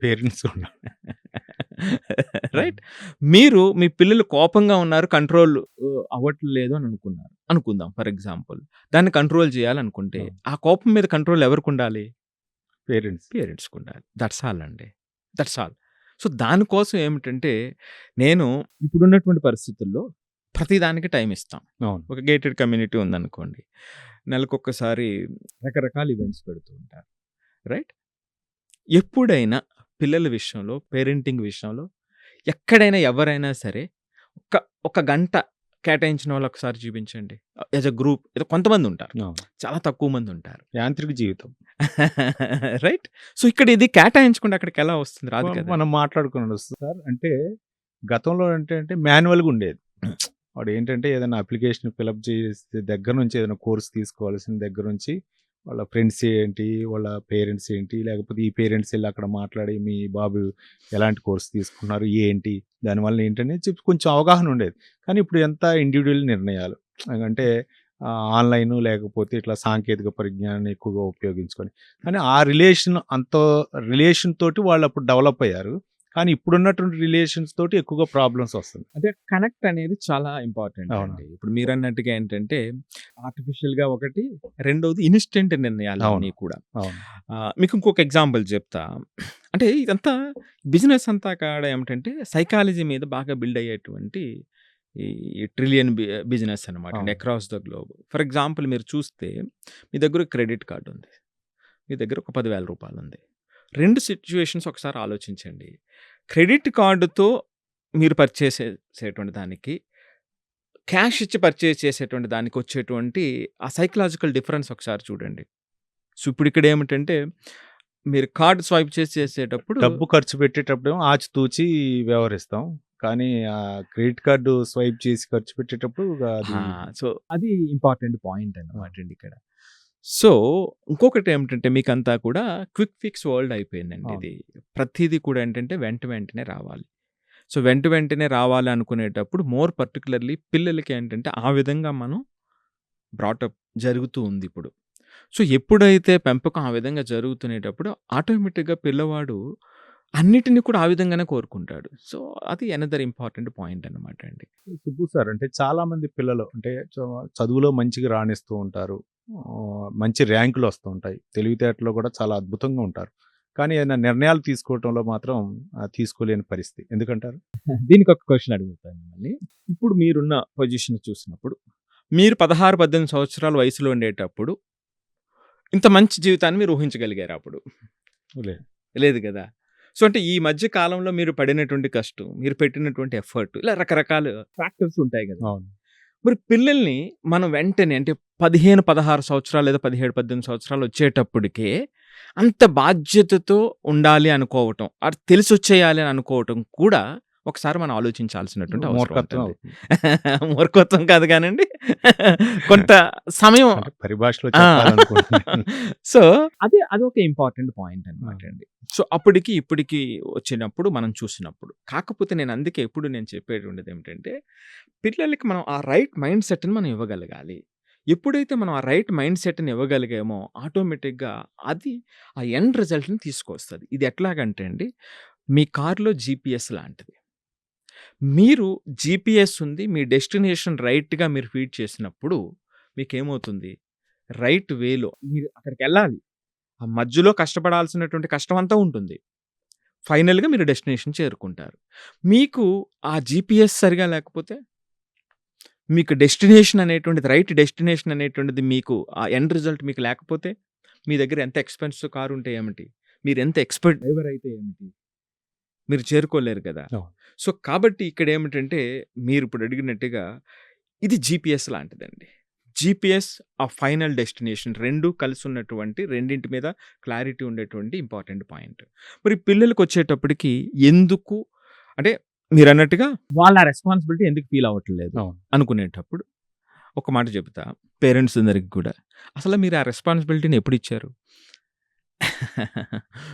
పేరెంట్స్ ఉండాలి. రైట్? మీరు మీ పిల్లలు కోపంగా ఉన్నారు, కంట్రోల్ అవ్వట్లేదు అని అనుకుందాం ఫర్ ఎగ్జాంపుల్. దాన్ని కంట్రోల్ చేయాలనుకుంటే, ఆ కోపం మీద కంట్రోల్ ఎవరికుండాలి? పేరెంట్స్‌కి ఉండాలి. దట్స్ ఆల్ అండి. That's all. సో దానికోసం ఏమిటంటే, నేను ఇప్పుడున్నటువంటి పరిస్థితుల్లో ప్రతిదానికి టైం ఇస్తాం. అవును. ఒక గేటెడ్ కమ్యూనిటీ ఉందనుకోండి, నెలకొకసారి రకరకాల ఈవెంట్స్ పెడుతూ ఉంటారు. రైట్? ఎప్పుడైనా పిల్లల విషయంలో, పేరెంటింగ్ విషయంలో ఎక్కడైనా ఎవరైనా సరే ఒక గంట కేటాయించిన వాళ్ళు ఒకసారి చూపించండి. యాస్ ఎ గ్రూప్ ఏదో కొంతమంది ఉంటారు. అవును. చాలా తక్కువ మంది ఉంటారు. యాంత్రిక జీవితం. రైట్? సో ఇక్కడ ఇది కేటాయించకుండా అక్కడికి ఎలా వస్తుంది? రాదు కదా! మనం మాట్లాడుకున్నాడు సార్. అంటే గతంలో అంటే మాన్యువల్‌గా ఉండేది. వాడు ఏంటంటే ఏదైనా అప్లికేషన్ ఫిలప్ చేసే దగ్గర నుంచి, ఏదైనా కోర్స్ తీసుకోవాల్సిన దగ్గర నుంచి వాళ్ళ ఫ్రెండ్స్ ఏంటి, వాళ్ళ పేరెంట్స్ ఏంటి, లేకపోతే ఈ పేరెంట్స్ ఎళ్లి అక్కడ మాట్లాడి మీ బాబు ఎలాంటి కోర్స్ తీసుకున్నారు, ఏంటి, దానివల్ల ఏంటని చెప్పి కొంచెం అవగాహన ఉండేది. కానీ ఇప్పుడు ఎంత ఇండివిడ్యువల్ నిర్ణయాలు. అంటే ఆన్‌లైను లేకపోతే ఇట్లా సాంకేతిక పరిజ్ఞానాన్ని ఎక్కువగా ఉపయోగించుకొని. కానీ ఆ రిలేషన్ తోటి వాళ్ళప్పుడు డెవలప్ అయ్యారు. కానీ ఇప్పుడున్నటువంటి రిలేషన్స్ తోటి ఎక్కువగా ప్రాబ్లమ్స్ వస్తున్నాయి. అంటే కనెక్ట్ అనేది చాలా ఇంపార్టెంట్ అవును. అండి. ఇప్పుడు మీరన్నట్టుగా ఏంటంటే ఆర్టిఫిషియల్‌గా ఒకటి, రెండోది ఇన్‌స్టంట్ నిర్ణయాలు అవును. అన్నీ కూడా. అవును. మీకు ఇంకొక ఎగ్జాంపుల్ చెప్తా. అంటే ఇదంతా బిజినెస్ అంతా కాడ ఏమిటంటే సైకాలజీ మీద బాగా బిల్డ్ అయ్యేటువంటి ఈ ట్రిలియన్ బిజినెస్ అనమాట అండి అవును. Across the globe. For example మీరు చూస్తే మీ దగ్గర క్రెడిట్ కార్డ్ ఉంది. మీ దగ్గర ఒక 10,000 రూపాయలుంది. 2 సిట్యుయేషన్స్ ఒకసారి ఆలోచించండి. క్రెడిట్ కార్డ్‌తో మీరు పర్చేస్ చేసేటువంటి దానికి, క్యాష్ ఇచ్చి పర్చేస్ చేసేటువంటి దానికి వచ్చేటువంటి ఆ సైకలాజికల్ డిఫరెన్స్ ఒకసారి చూడండి. సో, ఇప్పుడు ఇక్కడ ఏమిటంటే మీరు కార్డ్ స్వైప్ చేసేటప్పుడు డబ్బు ఖర్చు పెట్టేటప్పుడేమో ఆచితూచి వ్యవహరిస్తాం. కానీ క్రెడిట్ కార్డ్ స్వైప్ చేసి ఖర్చు పెట్టేటప్పుడు అది సో, అది ఇంపార్టెంట్ పాయింట్ అనమాట అండి ఇక్కడ. సో, ఇంకొకటి ఏమిటంటే మీకంతా కూడా క్విక్ ఫిక్స్ వరల్డ్ అయిపోయిందండి అవును. ఇది. ప్రతీది కూడా ఏంటంటే వెంటనే రావాలి. సో, వెంటనే రావాలి అనుకునేటప్పుడు మోర్ పర్టిక్యులర్‌లీ పిల్లలకి ఏంటంటే ఆ విధంగా మనం బ్రాటప్ జరుగుతూ ఉంది ఇప్పుడు. సో, ఎప్పుడైతే పెంపకం ఆ విధంగా జరుగుతునేటప్పుడు ఆటోమేటిక్‌గా పిల్లవాడు అన్నిటిని కూడా ఆ విధంగానే కోరుకుంటాడు. సో, అది అనదర్ ఇంపార్టెంట్ పాయింట్ అనమాట అండి. సుబ్బు సార్ అంటే చాలామంది పిల్లలు అంటే చదువులో మంచిగా రాణిస్తూ ఉంటారు. మంచి ర్యాంకులు వస్తూ ఉంటాయి. తెలివితేటలో కూడా చాలా అద్భుతంగా ఉంటారు. కానీ ఏదైనా నిర్ణయాలు తీసుకోవటంలో మాత్రం తీసుకోలేని పరిస్థితి. ఎందుకంటారు? దీనికి ఒక క్వెషన్ అడుగుతాను మిమ్మల్ని. ఇప్పుడు మీరున్న పొజిషన్ చూసినప్పుడు, మీరు 16, 18 సంవత్సరాల వయసులో ఉండేటప్పుడు, ఇంత మంచి జీవితాన్ని మీరు ఊహించగలిగారా అప్పుడు? లేదు. లేదు గదా! సో, అంటే ఈ మధ్య కాలంలో మీరు పడినటువంటి కష్టం, మీరు పెట్టినటువంటి ఎఫర్ట్ ఇలా రకరకాల ఫ్యాక్టర్స్ ఉంటాయి గదా! అవును. మరి పిల్లల్ని మనం వెంటనే అంటే 15, 16 సంవత్సరాలు లేదా 17, 18 సంవత్సరాలు వచ్చేటప్పటికే అంత బాధ్యతతో ఉండాలి అనుకోవటం, అది తెలిసొచ్చేయాలి అని అనుకోవటం కూడా ఒకసారి మనం ఆలోచించాల్సినటువంటి అవసరం మూర్ఖత్వం ఉంటుంది. అవుతుంది. మూర్ఖత్వం కాదు గానండి. కొంత సమయం అంటే పరిభాషలో ఆ! చెప్పాలనుకుంటున్నాను. సో, అదొక ఇంపార్టెంట్ పాయింట్ అనమాట అండి. సో, అప్పటికి, ఇప్పటికి వచ్చినప్పుడు మనం చూసినప్పుడు. కాకపోతే నేను అందుకే ఎప్పుడు నేను చెప్పేటువంటిది ఏమిటంటే, పిల్లలకి మనం ఆ రైట్ మైండ్ సెట్‌ని మనం ఇవ్వగలగాలి. ఎప్పుడైతే మనం ఆ రైట్ మైండ్ సెట్‌ని ఇవ్వగలిగామో ఆటోమేటిక్‌గా అది ఆ ఎండ్ రిజల్ట్‌ని తీసుకొస్తది. ఇది ఎట్లాగంటే అండి, మీ కార్‌లో జీపీఎస్ లాంటిది. మీరు జీపీఎస్ ఉంది. మీ డెస్టినేషన్ రైట్‌గా మీరు ఫీడ్ చేసినప్పుడు మీకేమవుతుంది? రైట్ వేలో మీరు అక్కడికెళ్ళాలి. ఆ మధ్యలో కష్టపడాల్సినటువంటి కష్టం అంతా ఉంటుంది. ఫైనల్‌గా మీరు డెస్టినేషన్ చేరుకుంటారు. మీకు ఆ జీపీఎస్ సరిగా లేకపోతే, మీకు డెస్టినేషన్ అనేటువంటిది రైట్ డెస్టినేషన్ అనేటువంటిది మీకు ఆ ఎండ్ రిజల్ట్ మీకు లేకపోతే, మీ దగ్గర ఎంత ఎక్స్‌పెన్సివ్ కార్ ఉంటే ఏమిటి? మీరు ఎంత ఎక్స్‌పర్ట్ డ్రైవర్ అయితే ఏమిటి? మీరు చేరుకోలేరు కదా! అవును. సో, కాబట్టి ఇక్కడేమిటంటే మీరిప్పుడు అడిగినట్టుగా ఇది జీపీఎస్ లాంటిదండి. జీపీఎస్ ఆ ఫైనల్ డెస్టినేషన్ 2 కలిసున్నటువంటి రెండింటి మీద క్లారిటీ ఉండేటువంటి ఇంపార్టెంట్ పాయింట్. మరి పిల్లలకొచ్చేటప్పటికి ఎందుకు అంటే మీరన్నట్టుగా వాళ్ళ రెస్పాన్సిబిలిటీ ఎందుకు ఫీల్ అవ్వట్లేదు అవును. అనుకునేటప్పుడు ఒక మాట చెప్తా పేరెంట్స్ అందరికి కూడా. అసలు మీరు ఆ రెస్పాన్సిబిలిటీని ఎప్పుడిచ్చారు?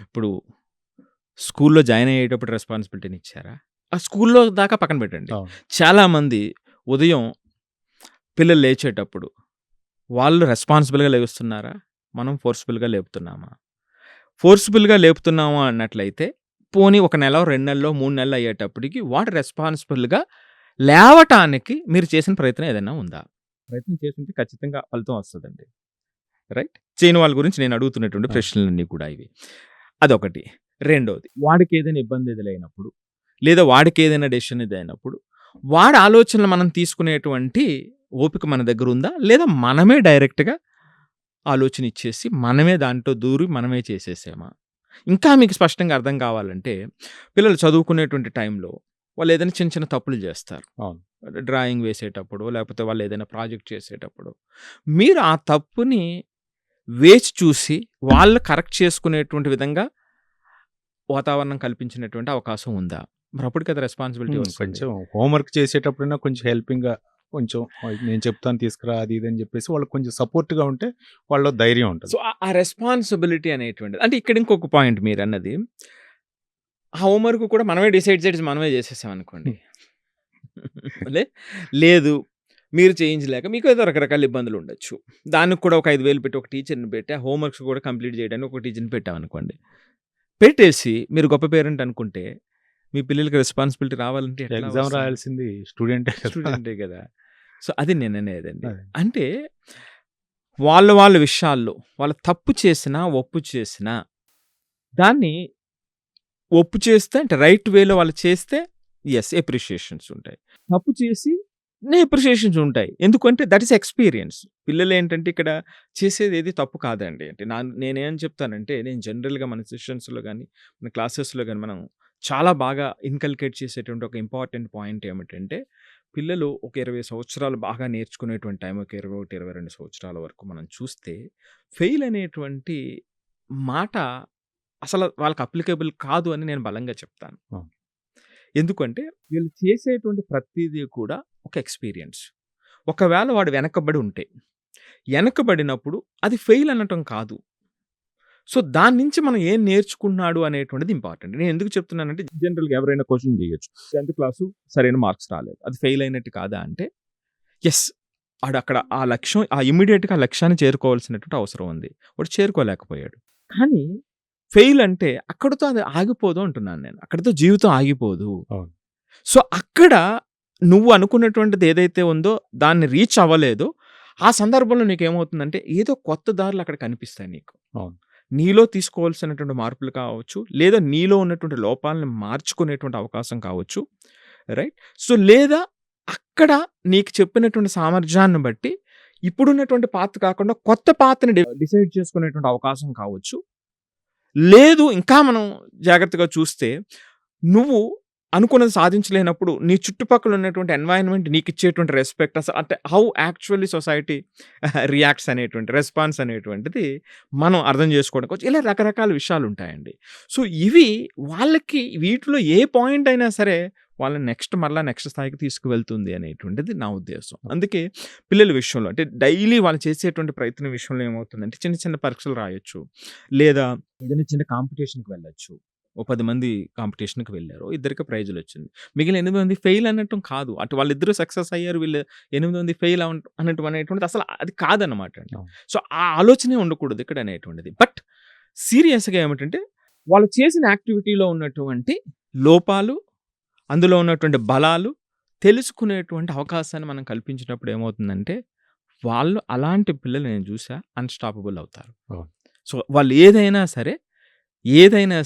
ఇప్పుడు స్కూల్‌లో జాయిన్ అయ్యేటప్పుడు రెస్పాన్సిబిలిటీని ఇచ్చారా? ఆ స్కూల్‌లో దాకా పక్కన పెట్టండి. అవును. చాలామంది ఉదయం పిల్లలు లేచేటప్పుడు వాళ్ళు రెస్పాన్సిబుల్‌గా లేస్తున్నారా? మనం ఫోర్స్‌బుల్‌గా లేపుతున్నామా? ఫోర్స్‌బుల్‌గా లేపుతున్నాము అన్నట్లయితే పోనీ ఒక నెలో, 2 నెల్లో, 3 నెలలు అయ్యేటప్పటికి వాడు రెస్పాన్సిబుల్‌గా లేవటానికి మీరు చేసిన ప్రయత్నం ఏదైనా ఉందా? ప్రయత్నం చేసుంటే ఖచ్చితంగా ఫలితం వస్తదండి. రైట్? చేయని వాళ్ళ గురించి నేను అడుగుతున్నటువంటి ప్రశ్నలన్నీ కూడా ఇవి. అదొకటి. రెండోది వాడికేదైనా ఇబ్బంది ఎదురైనప్పుడు, లేదా వాడికేదైనా డెసిషన్ ఎదురైనప్పుడు, వాడి ఆలోచనలు మనం తీసుకునేటువంటి ఓపిక మన దగ్గరుందా? లేదా మనమే డైరెక్ట్‌గా ఆలోచన ఇచ్చేసి, మనమే దాంట్లో దూరి మనమే చేసేసామా? ఇంకా మీకు స్పష్టంగా అర్థం కావాలంటే, పిల్లలు చదువుకునేటువంటి టైంలో వాళ్ళేదైనా చిన్న చిన్న తప్పులు చేస్తారు. అవును. డ్రాయింగ్ వేసేటప్పుడో, లేకపోతే వాళ్ళేదైనా ప్రాజెక్ట్ చేసేటప్పుడు. మీరు ఆ తప్పుని వేచి చూసి, వాళ్ళు కరెక్ట్ చేసుకునేటువంటి విధంగా వాతావరణం కల్పించినటువంటి అవకాశం ఉందా? మరప్పుడు కదా రెస్పాన్సిబిలిటీ వస్తుంది. కొంచెం హోంవర్క్ చేసేటప్పుడైనా కొంచెం హెల్పింగ్‌గా కొంచెం నేను చెప్తాను తీసుకురా అది ఇది అని చెప్పేసి వాళ్ళకి కొంచెం సపోర్ట్‌గా ఉంటే వాళ్ళలో ధైర్యం ఉంటుంది. సో, ఆ రెస్పాన్సిబిలిటీ అనేటువంటిది అంటే ఇక్కడ ఇంకొక పాయింట్ మీరన్నది. ఆ హోంవర్క్ కూడా మనమే డిసైడ్ చేసి మనమే చేసేసామనుకోండి. లేదు మీరు చేయించలేక మీకు ఏదో రకరకాల ఇబ్బందులు ఉండొచ్చు. దానికి కూడా ఒక 5,000 పెట్టి ఒక టీచర్‌ని పెట్టి ఆ హోంవర్క్స్ కూడా కంప్లీట్ చేయడానికి ఒక టీచర్‌ని పెట్టామనుకోండి. పెట్టేసి మీరు గొప్ప పేరెంట్ అనుకుంటే మీ పిల్లలకి రెస్పాన్సిబిలిటీ రావాలంటే ఎట్లా ఎగ్జామ్ వస్తుంది? రాయాల్సింది స్టూడెంటే కదా! స్టూడెంటే కదా! సో, అది నేననేదండి. అదే. అంటే వాళ్ళ విషయాల్లో వాళ్ళు తప్పు చేసినా, ఒప్పు చేసినా దాన్ని ఒప్పు చేస్తే అంటే రైట్ వేలో వాళ్ళు చేస్తే యెస్ అప్రిషియేషన్స్ ఉంటాయి. తప్పు చేసి అప్రిషియేషన్స్ ఉంటాయి. ఎందుకంటే దట్ ఈస్ ఎక్స్‌పీరియన్స్. పిల్లలేంటంటే ఇక్కడ చేసేదేది తప్పు కాదండి. అంటే నేనేం చెప్తానంటే నేను జనరల్‌గా మన సెషన్స్‌లో గాని, మన క్లాసెస్‌లో గాని మనం చాలా బాగా ఇన్కల్కేట్ చేసేటువంటి ఒక ఇంపార్టెంట్ పాయింట్ ఏమిటంటే పిల్లలు ఒక 20 సంవత్సరాలు బాగా నేర్చుకునేటువంటి టైం ఒక 21, 22 సంవత్సరాల వరకు మనం చూస్తే ఫెయిల్ అనేటువంటి మాట అసలు వాళ్ళకి అప్లికేబుల్ కాదు అని నేను బలంగా చెప్తాను. అవును. ఎందుకంటే వీళ్ళు చేసేటువంటి ప్రతీదీ కూడా ఒక ఎక్స్‌పీరియన్స్. ఒకవేళ వాడు వెనకబడి ఉంటే, వెనకబడినప్పుడు అది ఫెయిల్ అనటం కాదు. సో, దాని నుంచి మనం ఏం నేర్చుకున్నాడు అనేటువంటిది ఇంపార్టెంట్. నేను ఎందుకు చెప్తున్నానంటే జనరల్‌గా ఎవరైనా క్వెషన్ చేయొచ్చు. 10థ్ క్లాసు సరైన మార్క్స్ రాలేదు. అది ఫెయిల్ అయినట్టు కాదా అంటే, యెస్. ఆడక్కడ ఆ లక్ష్యం ఇమ్మీడియేట్‌గా ఆ లక్ష్యాన్ని చేరుకోవాల్సినటువంటి అవసరం ఉంది. వాడు చేరుకోలేకపోయాడు. కానీ ఫెయిల్ అంటే అక్కడితో అది ఆగిపోదు అంటున్నాను నేను. అక్కడితో జీవితం ఆగిపోదు. అవును. సో, అక్కడ నువ్వు అనుకున్నటువంటిది ఏదైతే ఉందో దాన్ని రీచ్ అవ్వలేదో, ఆ సందర్భంలో నీకేమవుతుందంటే ఏదో కొత్త దారులు అక్కడ కనిపిస్తాయి నీకు. అవును. నీలో తీసుకోవాల్సినటువంటి మార్పులు కావచ్చు, లేదా నీలో ఉన్నటువంటి లోపాలను మార్చుకునేటువంటి అవకాశం కావచ్చు. రైట్? సో, లేదా అక్కడ నీకు చెప్పినటువంటి సామర్థ్యాన్ని బట్టి ఇప్పుడున్నటువంటి పాత్ కాకుండా కొత్త పాత్‌ని డిసైడ్ చేసుకునేటువంటి అవకాశం కావచ్చు. లేదు ఇంకా మనం జాగ్రత్తగా చూస్తే నువ్వు అనుకున్నది సాధించలేనప్పుడు నీ చుట్టుపక్కల ఉన్నటువంటి ఎన్వైరన్మెంట్ నీకు ఇచ్చేటువంటి రెస్పెక్ట్ అసలు అంటే హౌ యాక్చువల్లీ సొసైటీ రియాక్ట్స్ అనేటువంటి రెస్పాన్స్ అనేటువంటిది మనం అర్థం చేసుకోవడం కోసం ఇలా రకరకాల విషయాలు ఉంటాయండి. సో, ఇవి వాళ్ళకి వీటిలో ఏ పాయింట్ అయినా సరే వాళ్ళని మరలా నెక్స్ట్ స్థాయికి తీసుకువెళ్తుంది అనేటువంటిది నా ఉద్దేశం. అందుకే పిల్లల విషయంలో అంటే డైలీ వాళ్ళు చేసేటువంటి ప్రయత్నం విషయంలో ఏమవుతుందంటే చిన్న చిన్న పరీక్షలు రాయొచ్చు. లేదా ఏదైనా చిన్న కాంపిటీషన్‌కి వెళ్ళొచ్చు. ఓ 10 మంది కాంపిటీషన్‌కి వెళ్లారు. ఇద్దరికి ప్రైజ్‌లొచ్చింది. మిగిలిన 8 మంది ఫెయిల్ అనటం కాదు. అటు వాళ్ళిద్దరూ సక్సెస్ అయ్యారు. వీళ్ళు 8 మంది ఫెయిల్ అనటం అనేటువంటిది అసలు అది కాదనమాట అండి. అవును. సో, ఆ ఆలోచనే ఉండకూడదు ఇక్కడ అనేటువంటిది. బట్ సీరియస్‌గా ఏమిటంటే వాళ్ళు చేసిన యాక్టివిటీలో ఉన్నటువంటి లోపాలు, అందులో ఉన్నటువంటి బలాలు తెలుసుకునేటువంటి అవకాశాన్ని మనం కల్పించినప్పుడు ఏమవుతుందంటే వాళ్ళు అలాంటి పిల్లలు నేను చూసా అన్‌స్టాపబుల్ అవుతారు. అవును. సో, వాళ్ళు ఏదైనా సరే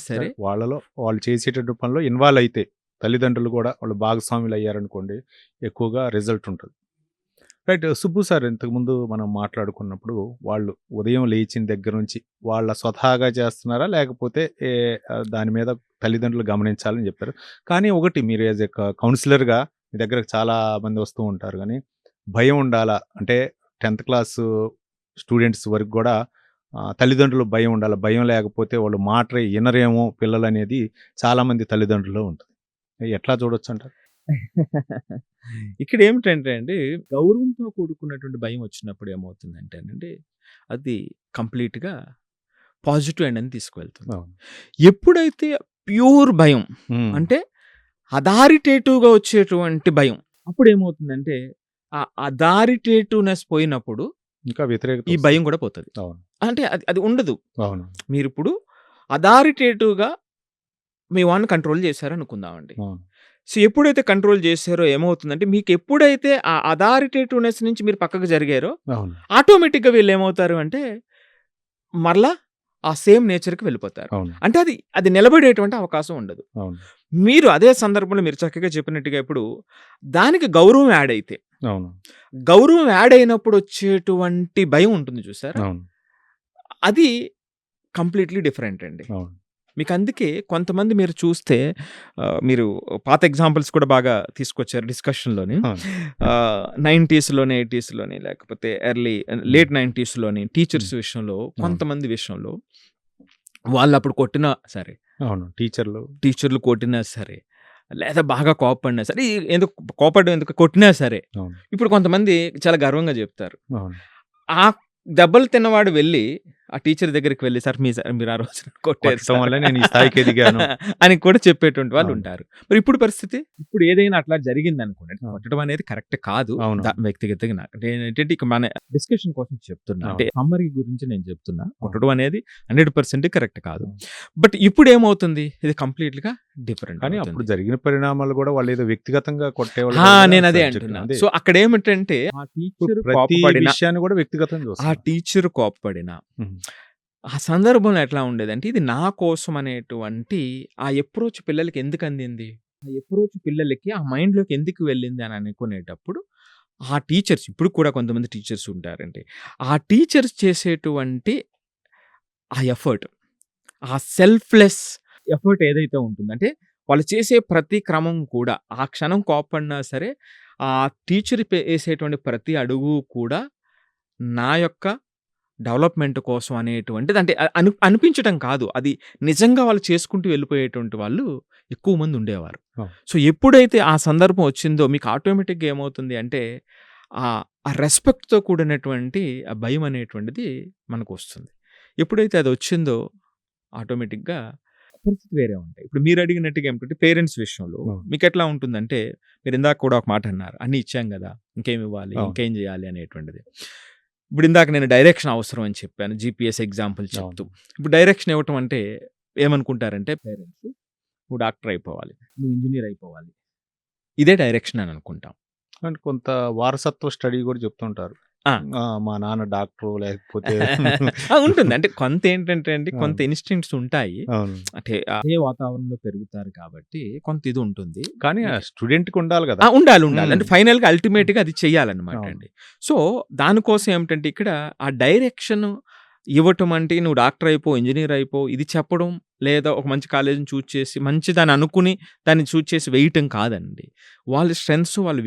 సరే వాళ్ళలో వాళ్ళు చేసేటటువంటి పనిలో ఇన్వాల్వ్ అయితే తల్లిదండ్రులు కూడా వాళ్ళు భాగస్వాములు అయ్యారనుకోండి ఎక్కువగా రిజల్ట్ ఉంటుంది. రైట్. సుబ్బు సార్ ఇంతకుముందు మనం మాట్లాడుకున్నప్పుడు వాళ్ళు ఉదయం లేచిన దగ్గర నుంచి వాళ్ళ స్వతహాగా చేస్తున్నారా లేకపోతే దాని మీద తల్లిదండ్రులు గమనించాలని చెప్పారు. కానీ ఒకటి మీరు యాజ్ ఎ కౌన్సిలర్‌గా మీ దగ్గరకు చాలా మంది వస్తూ ఉంటారు కానీ భయం ఉండాలా అంటే 10థ్ క్లాసు స్టూడెంట్స్ వరకు కూడా తల్లిదండ్రులు భయం ఉండాలి. భయం లేకపోతే వాళ్ళు మాట వినరేమో పిల్లలనేది చాలామంది తల్లిదండ్రుల్లో ఉంటుంది. ఎట్లా చూడొచ్చంటారు? ఇక్కడ ఏమిటంటే అండి గౌరవంతో కూడుకున్నటువంటి భయం వచ్చినప్పుడు ఏమవుతుందంటేనండి అది కంప్లీట్‌గా పాజిటివ్ ఎండ్ అని తీసుకువెళ్తుంది. అవును. ఎప్పుడైతే ప్యూర్ భయం హ్మ్. అంటే అథారిటేటివ్‌గా వచ్చేటువంటి భయం అప్పుడేమవుతుందంటే ఆ అథారిటేటివ్‌నెస్ పోయినప్పుడు ఇంకా వ్యతిరేకత ఈ వస్తుంది. భయం కూడా పోతది. అవును. అంటే అది ఉండదు. అవును. మీరిప్పుడు అథారిటేటివ్‌గా మీ వాడిని కంట్రోల్ చేశారనుకుందామండి. అవును. సో, ఎప్పుడైతే కంట్రోల్ చేశారో ఏమవుతుందంటే మీకెప్పుడైతే ఆ అథారిటేటివ్‌నెస్ నుంచి మీరు పక్కకు జరిగారో అవును. ఆటోమేటిక్‌గా వీళ్ళేమవుతారు అంటే మరలా ఆ సేమ్ నేచర్‌కి వెళ్ళిపోతారు. అవును. అంటే అది నిలబడేటువంటి అవకాశం ఉండదు. అవును. మీరు అదే సందర్భంలో మీరు చక్కగా చెప్పినట్టుగా ఇప్పుడు దానికి గౌరవం యాడ్ అయితే, అవును. గౌరవం యాడ్ అయినప్పుడు వచ్చేటువంటి భయం ఉంటుంది చూసారా? అవును. అది కంప్లీట్‌లీ డిఫరెంట్ అండి. అవును. మీకందుకే కొంతమంది మీరు చూస్తే మీరు పాత ఎగ్జాంపుల్స్ కూడా బాగా తీసుకొచ్చారు డిస్కషన్‌లోని. అవును. 90స్‌లోని, 80స్‌లోని లేకపోతే లేట్ 90స్‌లోని టీచర్స్ విషయంలో కొంతమంది విషయంలో వాళ్ళప్పుడు కొట్టినా సరే, అవును. టీచర్లు టీచర్లు కొట్టినా సరే, లేదా బాగా కోపడినా సరే, ఎందుకు కోపడడం ఎందుకు, కొట్టినా సరే. అవును. ఇప్పుడు కొంతమంది చాలా గర్వంగా చెప్తారు. అవును. ఆ దెబ్బలు తిన్నవాడు వెళ్ళి ఆ టీచర్ దగ్గరికి వెళ్ళి, "సార్ మీరు ఆ రోజు నన్ను కొట్టారు కొట్టడం సార్" వల్ల నేను ఈ స్థాయికి ఎదిగాను. అని కూడా చెప్పేటువంటి వాళ్ళు అవును. ఉంటారు. మరి ఇప్పుడు పరిస్థితి, ఇప్పుడు ఏదైనా అట్లా జరిగిందనుకోండి, అవును. కొట్టడం అనేది కరెక్ట్ కాదు. అవును. వ్యక్తిగతంగా నేనేంటంటే ఇక మన డిస్కషన్ కోసం చెప్తున్నా. అవును. అంటే సమ్మరీ గురించి నేను చెప్తున్నా. అవును. కొట్టడం అనేది 100% కరెక్ట్ కాదు. అవును. బట్ ఇప్పుడు ఏమవుతుంది, ఇది కంప్లీట్‌గా డిఫరెంట్ కానీ అవుతుంది. అప్పుడు జరిగిన పరిణామాలు కూడా వాళ్ళు ఏదో వ్యక్తిగతంగా కొట్టేవాళ్ళు ఆ! కాదు కదా, నేను అదే సబ్జెక్ట్ అంటున్నా. అదే. సో అక్కడేమిటంటే ఆ ఇప్పుడు టీచర్ ప్రతి కోపపడిన, విషయాన్ని కూడా వ్యక్తిగతంగా ఆ చూస్తున్నారు. టీచర్ కోపపడిన ఉమ్. ఆ సందర్భంలో ఎట్లా ఉండేదంటే, ఇది నా కోసం అనేటువంటి ఆ అప్రోచ్ పిల్లలకి ఎందుకు అందింది? ఆ అప్రోచ్ పిల్లలకి ఆ మైండ్‌లోకి ఎందుకు వెళ్ళింది అని అనుకునేటప్పుడు, ఆ టీచర్స్, ఇప్పుడు కూడా కొంతమంది టీచర్స్ ఉంటారండి. ఆ టీచర్స్ చేసేటువంటి ఆ ఎఫర్ట్, ఆ సెల్ఫ్‌లెస్ ఎఫర్ట్ ఏదైతే ఉంటుందో, అంటే వాళ్ళు చేసే ప్రతి క్రమం కూడా, ఆ క్షణం కోప్పడినా సరే, ఆ టీచర్ ఏసేటువంటి ప్రతి అడుగు కూడా నా యొక్క డెవలప్‌మెంట్ కోసం అనేటువంటిది, అంటే అనిపించటం కాదు. అది నిజంగా వాళ్ళు చేసుకుంటూ వెళ్ళిపోయేటువంటి వాళ్ళు ఎక్కువ మంది ఉండేవారు. అవును. సో, ఎప్పుడైతే ఆ సందర్భం వచ్చిందో మీకు ఆటోమేటిక్‌గా ఏమవుతుంది అంటే, ఆ రెస్పెక్ట్‌తో కూడినటువంటి ఆ భయం అనేటువంటిది మనకొస్తుంది. ఎప్పుడైతే అది వచ్చిందో ఆటోమేటిక్‌గా పరిస్థితి వేరే ఉంటాయి. ఇప్పుడు మీరు అడిగినట్టుగా ఏమిటంటే పేరెంట్స్ విషయంలో అవును. మీకెట్లా ఉంటుందంటే, మీరు ఇందాక కూడా ఒక మాట అన్నారు. అన్నీ ఇచ్చాం గదా! ఇంకేమి ఇవ్వాలి? అవును. ఇంకేం జేయాలి అనేటువంటిది. ఇప్పుడు ఇందాక నేను డైరెక్షన్ అవసరం అని చెప్పాను. జీపీఎస్ ఎగ్జాంపుల్ చెప్తూ. అవును. ఇప్పుడు డైరెక్షన్ ఇవ్వటం అంటే ఏమనుకుంటారంటే పేరెంట్స్, నువ్వు డాక్టర్ అయిపోవాలి, నువ్వు ఇంజినీర్ అయిపోవాలి. ఇదే డైరెక్షన్ అని అనుకుంటాం. అంటే కొంత వారసత్వ స్టడీ కూడా చెప్తుంటారు. ఆ! మా నాన్న డాక్టరు లేకపోతే ఉంటుంది. అంటే కొంత ఏంటంటే అండి, కొంత అవును. ఇన్‌స్టింక్ట్స్ ఉంటాయి. అవును. అంటే అదే వాతావరణంలో పెరుగుతారు కాబట్టి కొంత ఇది ఉంటుంది. కానీ ఆ స్టూడెంట్‌కి ఉండాలి కదా. ఉండాలి. ఉమ్. అంటే ఫైనల్‌గా అల్టిమేట్‌గా అది చెయ్యాలన్నమాట అవును. అండి. సో, దానికోసం ఏమిటంటే ఇక్కడ ఆ డైరెక్షన్ ఇవ్వటం అంటే, నువ్వు డాక్టర్ అయిపో, ఇంజినీర్ అయిపో, ఇది చెప్పడం, లేదా ఒక మంచి కాలేజ్‌ని చూజ్ చేసి మంచిదని అనుకుని దాన్ని చూజ్ చేసి వేయటం కాదండి. వాళ్ళ స్ట్రెంగ్త్స్, వాళ్ళ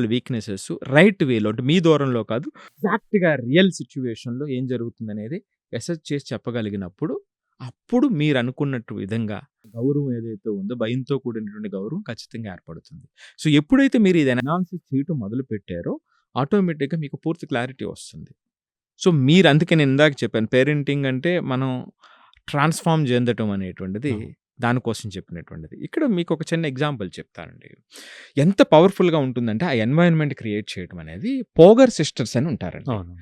వీక్‌నెసెస్ రైట్ వేలో, అంటే మీ దూరంలో కాదు, ఎగ్జాక్ట్‌గా రియల్ సిట్యుయేషన్‌లో ఏం జరుగుతుందనేది అసెస్ చేసి చెప్పగలిగినప్పుడు, అప్పుడు మీరనుకున్నట్టు విధంగా గౌరవం ఏదైతే ఉందో, భయంతో కూడినటువంటి గౌరవం ఖచ్చితంగా ఏర్పడుతుంది. సో, ఎప్పుడైతే మీరు ఇది అనాలిసిస్ చేయటం మొదలుపెట్టారో, ఆటోమేటిక్‌గా మీకు పూర్తి క్లారిటీ వస్తుంది. సో, అందుకే నేను ఇందాక చెప్పాను. పేరెంటింగ్ అంటే మనం ట్రాన్స్‌ఫార్మ్ చెందటం అనేటువంటిది అవును. దానికోసం చెప్పినటువంటిది. ఇక్కడ మీకు ఒక చిన్న ఎగ్జాంపుల్ చెప్తానండి. ఎంత పవర్‌ఫుల్‌గా ఉంటుందంటే ఆ ఎన్వైర్న్‌మెంట్ క్రియేట్ చేయడం అనేది, పోగర్ సిస్టర్స్ అని ఉంటారండి. అవును.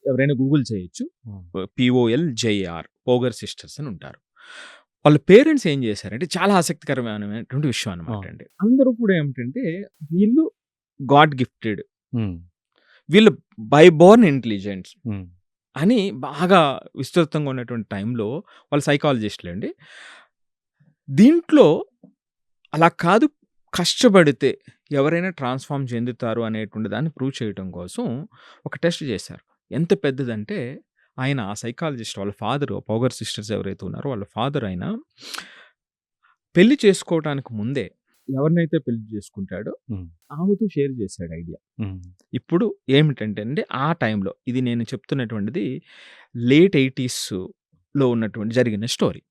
ఎవరైనా గూగుల్ చేయొచ్చు. అవును. POLJAR, పోగర్ సిస్టర్స్ అని ఉంటారు. వాళ్ళ పేరెంట్స్ ఏం చేశారంటే, చాలా ఆసక్తికరమైనటువంటి విషయం అనమాట అవును. అండి. అందరూ కూడా ఏమిటంటే, వీళ్ళు గాడ్ గిఫ్టెడ్, ఉమ్. వీళ్ళు బై బోర్న్ ఇంటెలిజెంట్స్ ఉమ్. అని బాగా విస్తృతంగా ఉన్నటువంటి టైంలో వాళ్ళు సైకాలజిస్టులండి. దీంట్లో అలా కాదు, కష్టపడితే ఎవరైనా ట్రాన్స్‌ఫార్మ్ చెందుతారు అనేటువంటి దాన్ని ప్రూవ్ చేయటం కోసం ఒక టెస్ట్ చేశారు. ఎంత పెద్దదంటే, ఆయన ఆ సైకాలజిస్ట్ వాళ్ళ ఫాదరు, పోగర్ సిస్టర్స్ ఎవరైతే ఉన్నారో వాళ్ళ ఫాదర్ ఆయన పెళ్లి చేసుకోవటానికి ముందే ఎవరినైతే పెళ్లి చేసుకుంటాడో ఉమ్. ఆమెతో షేర్ చేశాడు ఐడియా. ఉమ్. ఇప్పుడు ఏమిటంటే అండి, ఆ టైంలో ఇది నేను చెప్తున్నటువంటిది లేట్ 80స్‌లో ఉన్నటువంటి జరిగిన స్టోరీ.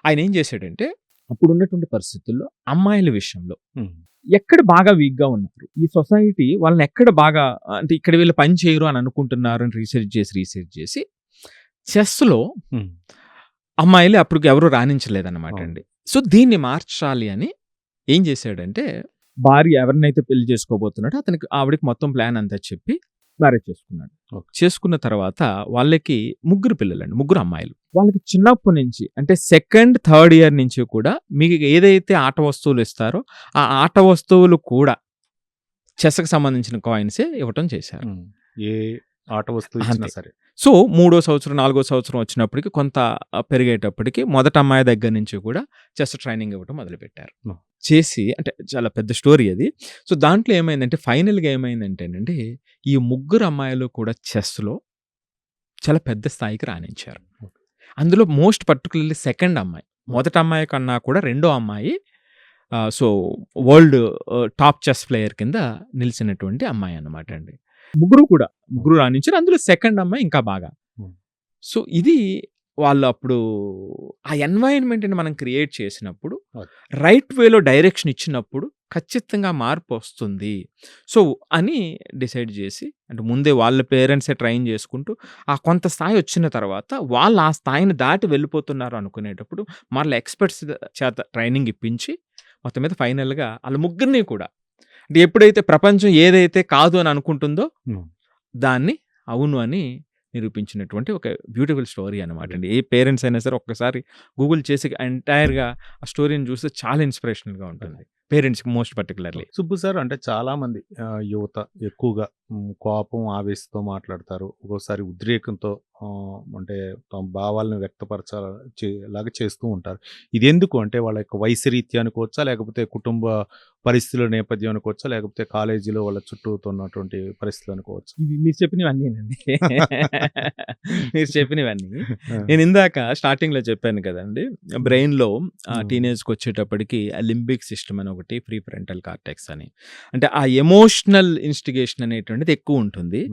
ఆయన ఏం చేశాడంటే, అప్పుడున్నటువంటి పరిస్థితుల్లో అమ్మాయిల విషయంలో ఉమ్. ఎక్కడ బాగా వీక్‌గా ఉన్నారు, ఈ సొసైటీ వాళ్ళని ఎక్కడ బాగా, అంటే ఇక్కడ వీళ్ళు పని చేయరు అని అనుకుంటున్నారు అని రీసెర్చ్ చేసి చెస్‌లో ఉమ్. అమ్మాయిలు అప్పటికి ఎవరు రాణించలేదన్నమాట అవును. అండి. సో, దీన్ని మార్చాలి అని ఏం చేశాడంటే, భార్య ఎవరినైతే పెళ్లి చేసుకోబోతున్నాడో అతనికి, ఆవిడకి మొత్తం ప్లాన్ అంతా చెప్పి మ్యారేజ్ చేసుకున్నాడు. ఓకే. చేసుకున్న తర్వాత వాళ్ళకి ముగ్గురు పిల్లలండి, ముగ్గురు అమ్మాయిలు. వాళ్ళకి చిన్నప్పటి నుంచి, అంటే సెకండ్, థర్డ్ ఇయర్ నుంచి కూడా మీకు ఏదైతే ఆట వస్తువులు ఇస్తారో, ఆ ఆట వస్తువులు కూడా చెస్‌కి సంబంధించిన కాయిన్సే ఇవ్వటం చేశారు. ఉమ్. ఏ ఆట వస్తువు ఇచ్చినా అంతే. సరే. సో, మూడో సంవత్సరం, నాలుగో సంవత్సరం వచ్చినప్పటికి కొంత పెరిగేటప్పటికి మొదటి అమ్మాయి దగ్గర నుంచి కూడా చెస్ ట్రైనింగ్ ఇవ్వటం మొదలుపెట్టారు. ఓహ్! చేసి, అంటే చాలా పెద్ద స్టోరీ అది. సో, దాంట్లో ఏమైందంటే ఫైనల్‌గా ఏమైందంటేనండి, ఈ ముగ్గురు అమ్మాయిలు కూడా చెస్‌లో చాలా పెద్ద స్థాయికి రాణించారు. అందులో మోస్ట్ పర్టిక్యులర్‌లీ సెకండ్ అమ్మాయి. మొదటి అమ్మాయి కన్నా కూడా రెండో అమ్మాయి so, world top chess player కింద నిలిచినటువంటి అమ్మాయి అన్నమాట అండి. ముగ్గురు రాణించారు. అందులో సెకండ్ అమ్మాయి ఇంకా బాగా. హ్మ్. సో, ఇది వాళ్ళు అప్పుడు ఆ ఎన్వైరన్మెంట్‌ని మనం క్రియేట్ చేసినప్పుడు, ఓకే. రైట్ వేలో డైరెక్షన్ ఇచ్చినప్పుడు ఖచ్చితంగా మార్పొస్తుంది. సో, అని డిసైడ్ జేసి అంటే ముందే వాళ్ళ పేరెంట్సే ట్రైన్ జేసుకుంటూ, ఆ కొంత స్థాయి వచ్చిన తర్వాత వాళ్ళు ఆ స్థాయిని దాటి వెళ్ళిపోతున్నారు అనుకునేటప్పుడు, మరలా ఎక్స్‌పర్ట్స్ చేత ట్రైనింగ్ ఇప్పించి, మొత్తం మీద ఫైనల్‌గా ఆళ్ళ ముగ్గురిని కూడా అంటే ఎప్పుడైతే ప్రపంచం ఏదైతే కాదు అని అనుకుంటుందో, హ్మ్. దాన్ని అవును అని నిరూపించినటువంటి ఒక బ్యూటిఫుల్ స్టోరీ అనమాటండి. ఏ పేరెంట్స్ అయినా సరే ఒక్కసారి గూగుల్ చేసి ఎంటైర్‌గా ఆ స్టోరీని చూస్తే చాలా ఇన్‌స్పిరేషనల్‌గా ఉంటుంది. పేరెంట్స్‌కి మోస్ట్ పర్టిక్యులర్‌లీ. సుబ్బు సార్ అంటే చాలామంది యువత ఎక్కువగా కోపం, ఆవేశంతో మాట్లాడతారు. ఒక్కోసారి ఉద్రేకంతో అంటే తమ భావాలను వ్యక్తపరచాల లాగా చేస్తూ ఉంటారు. ఇదెందుకు అంటే వాళ్ళ యొక్క వయసు రీత్యా అనుకోవచ్చా? లేకపోతే కుటుంబ పరిస్థితుల నేపథ్యం అనుకోవచ్చా? లేకపోతే కాలేజీలో వాళ్ళ చుట్టూతో ఉన్నటువంటి పరిస్థితులు అనుకోవచ్చా? ఇవి మీరు చెప్పినవన్నీనండి. మీరు చెప్పినవన్నీ. ఆ! నేను ఇందాక స్టార్టింగ్‌లో చెప్పాను కదండీ! బ్రెయిన్‌లో హ్మ్. టీనేజ్‌కొచ్చేటప్పటికి లింబిక్ సిస్టమ్ అని ఒకటి, ప్రీ ఫ్రంటల్ కార్టెక్స్ అని. అంటే ఆ ఎమోషనల్ ఇన్‌స్టిగేషన్ అనేటువంటిది ఎక్కువుంటుంది.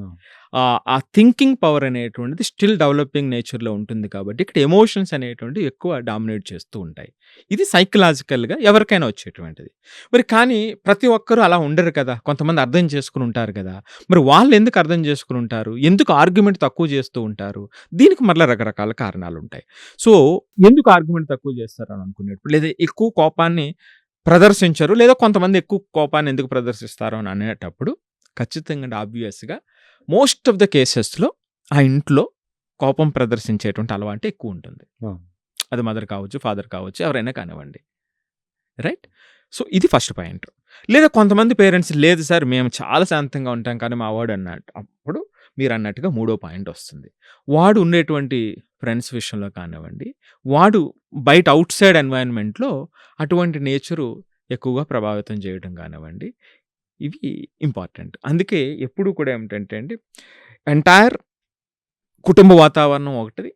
ఆ! ఆ థింకింగ్ పవర్ అనేటువంటిది స్టిల్ డెవలపింగ్ నేచర్‌లో ఉంటుంది కాబట్టి, ఇక్కడ ఎమోషన్స్ అనేటువంటివి ఎక్కువ డామినేట్ చేస్తూ ఉంటాయి. ఇది సైకలాజికల్‌గా ఎవరికైనా వచ్చేటువంటిది. మరి కానీ ప్రతి ఒక్కరు అలా ఉండరు కదా! కొంతమంది అర్థం చేసుకొని ఉంటారు కదా! మరి వాళ్ళెందుకు అర్థం చేసుకొని ఉంటారు? ఎందుకు ఆర్గ్యుమెంట్ తక్కువ చేస్తూ ఉంటారు? దీనికి మరలా రకరకాల కారణాలుంటాయి. సో, ఎందుకు ఆర్గ్యుమెంట్ తక్కువ చేస్తారని అనుకునేటప్పుడు లేదా ఎక్కువ కోపాన్ని ప్రదర్శించరు. లేదా కొంతమంది ఎక్కువ కోపాన్ని ఎందుకు ప్రదర్శిస్తారు అని అనేటప్పుడు ఖచ్చితంగా అండి ఆబ్వియస్‌గా మోస్ట్ ఆఫ్ ద కేసెస్‌లో ఆ ఇంట్లో కోపం ప్రదర్శించేటువంటి అలవాటు ఎక్కువుంటుంది. ఆ! అది మదర్ కావచ్చు, ఫాదర్ కావచ్చు ఎవరైనా కానివ్వండి. రైట్? సో, ఇది ఫస్ట్ పాయింట్. లేదా కొంతమంది పేరెంట్స్ లేదు సార్ మేము చాలా శాంతంగా ఉంటాం కానీ మా వాడు అన్నట్టు అప్పుడు మీరన్నట్టుగా మూడో పాయింట్ వస్తుంది. వాడు ఉండేటువంటి ఫ్రెండ్స్ విషయంలో కానివ్వండి, వాడు బయట ఔట్‌సైడ్ ఎన్వైర్న్‌మెంట్‌లో అటువంటి నేచరు ఎక్కువగా ప్రభావితం చేయడం కానివ్వండి, ఇవి ఇంపార్టెంట్. అందుకే ఎప్పుడు కూడా ఏమిటంటే అండి, ఎంటైర్ కుటుంబ వాతావరణం ఒకటిది.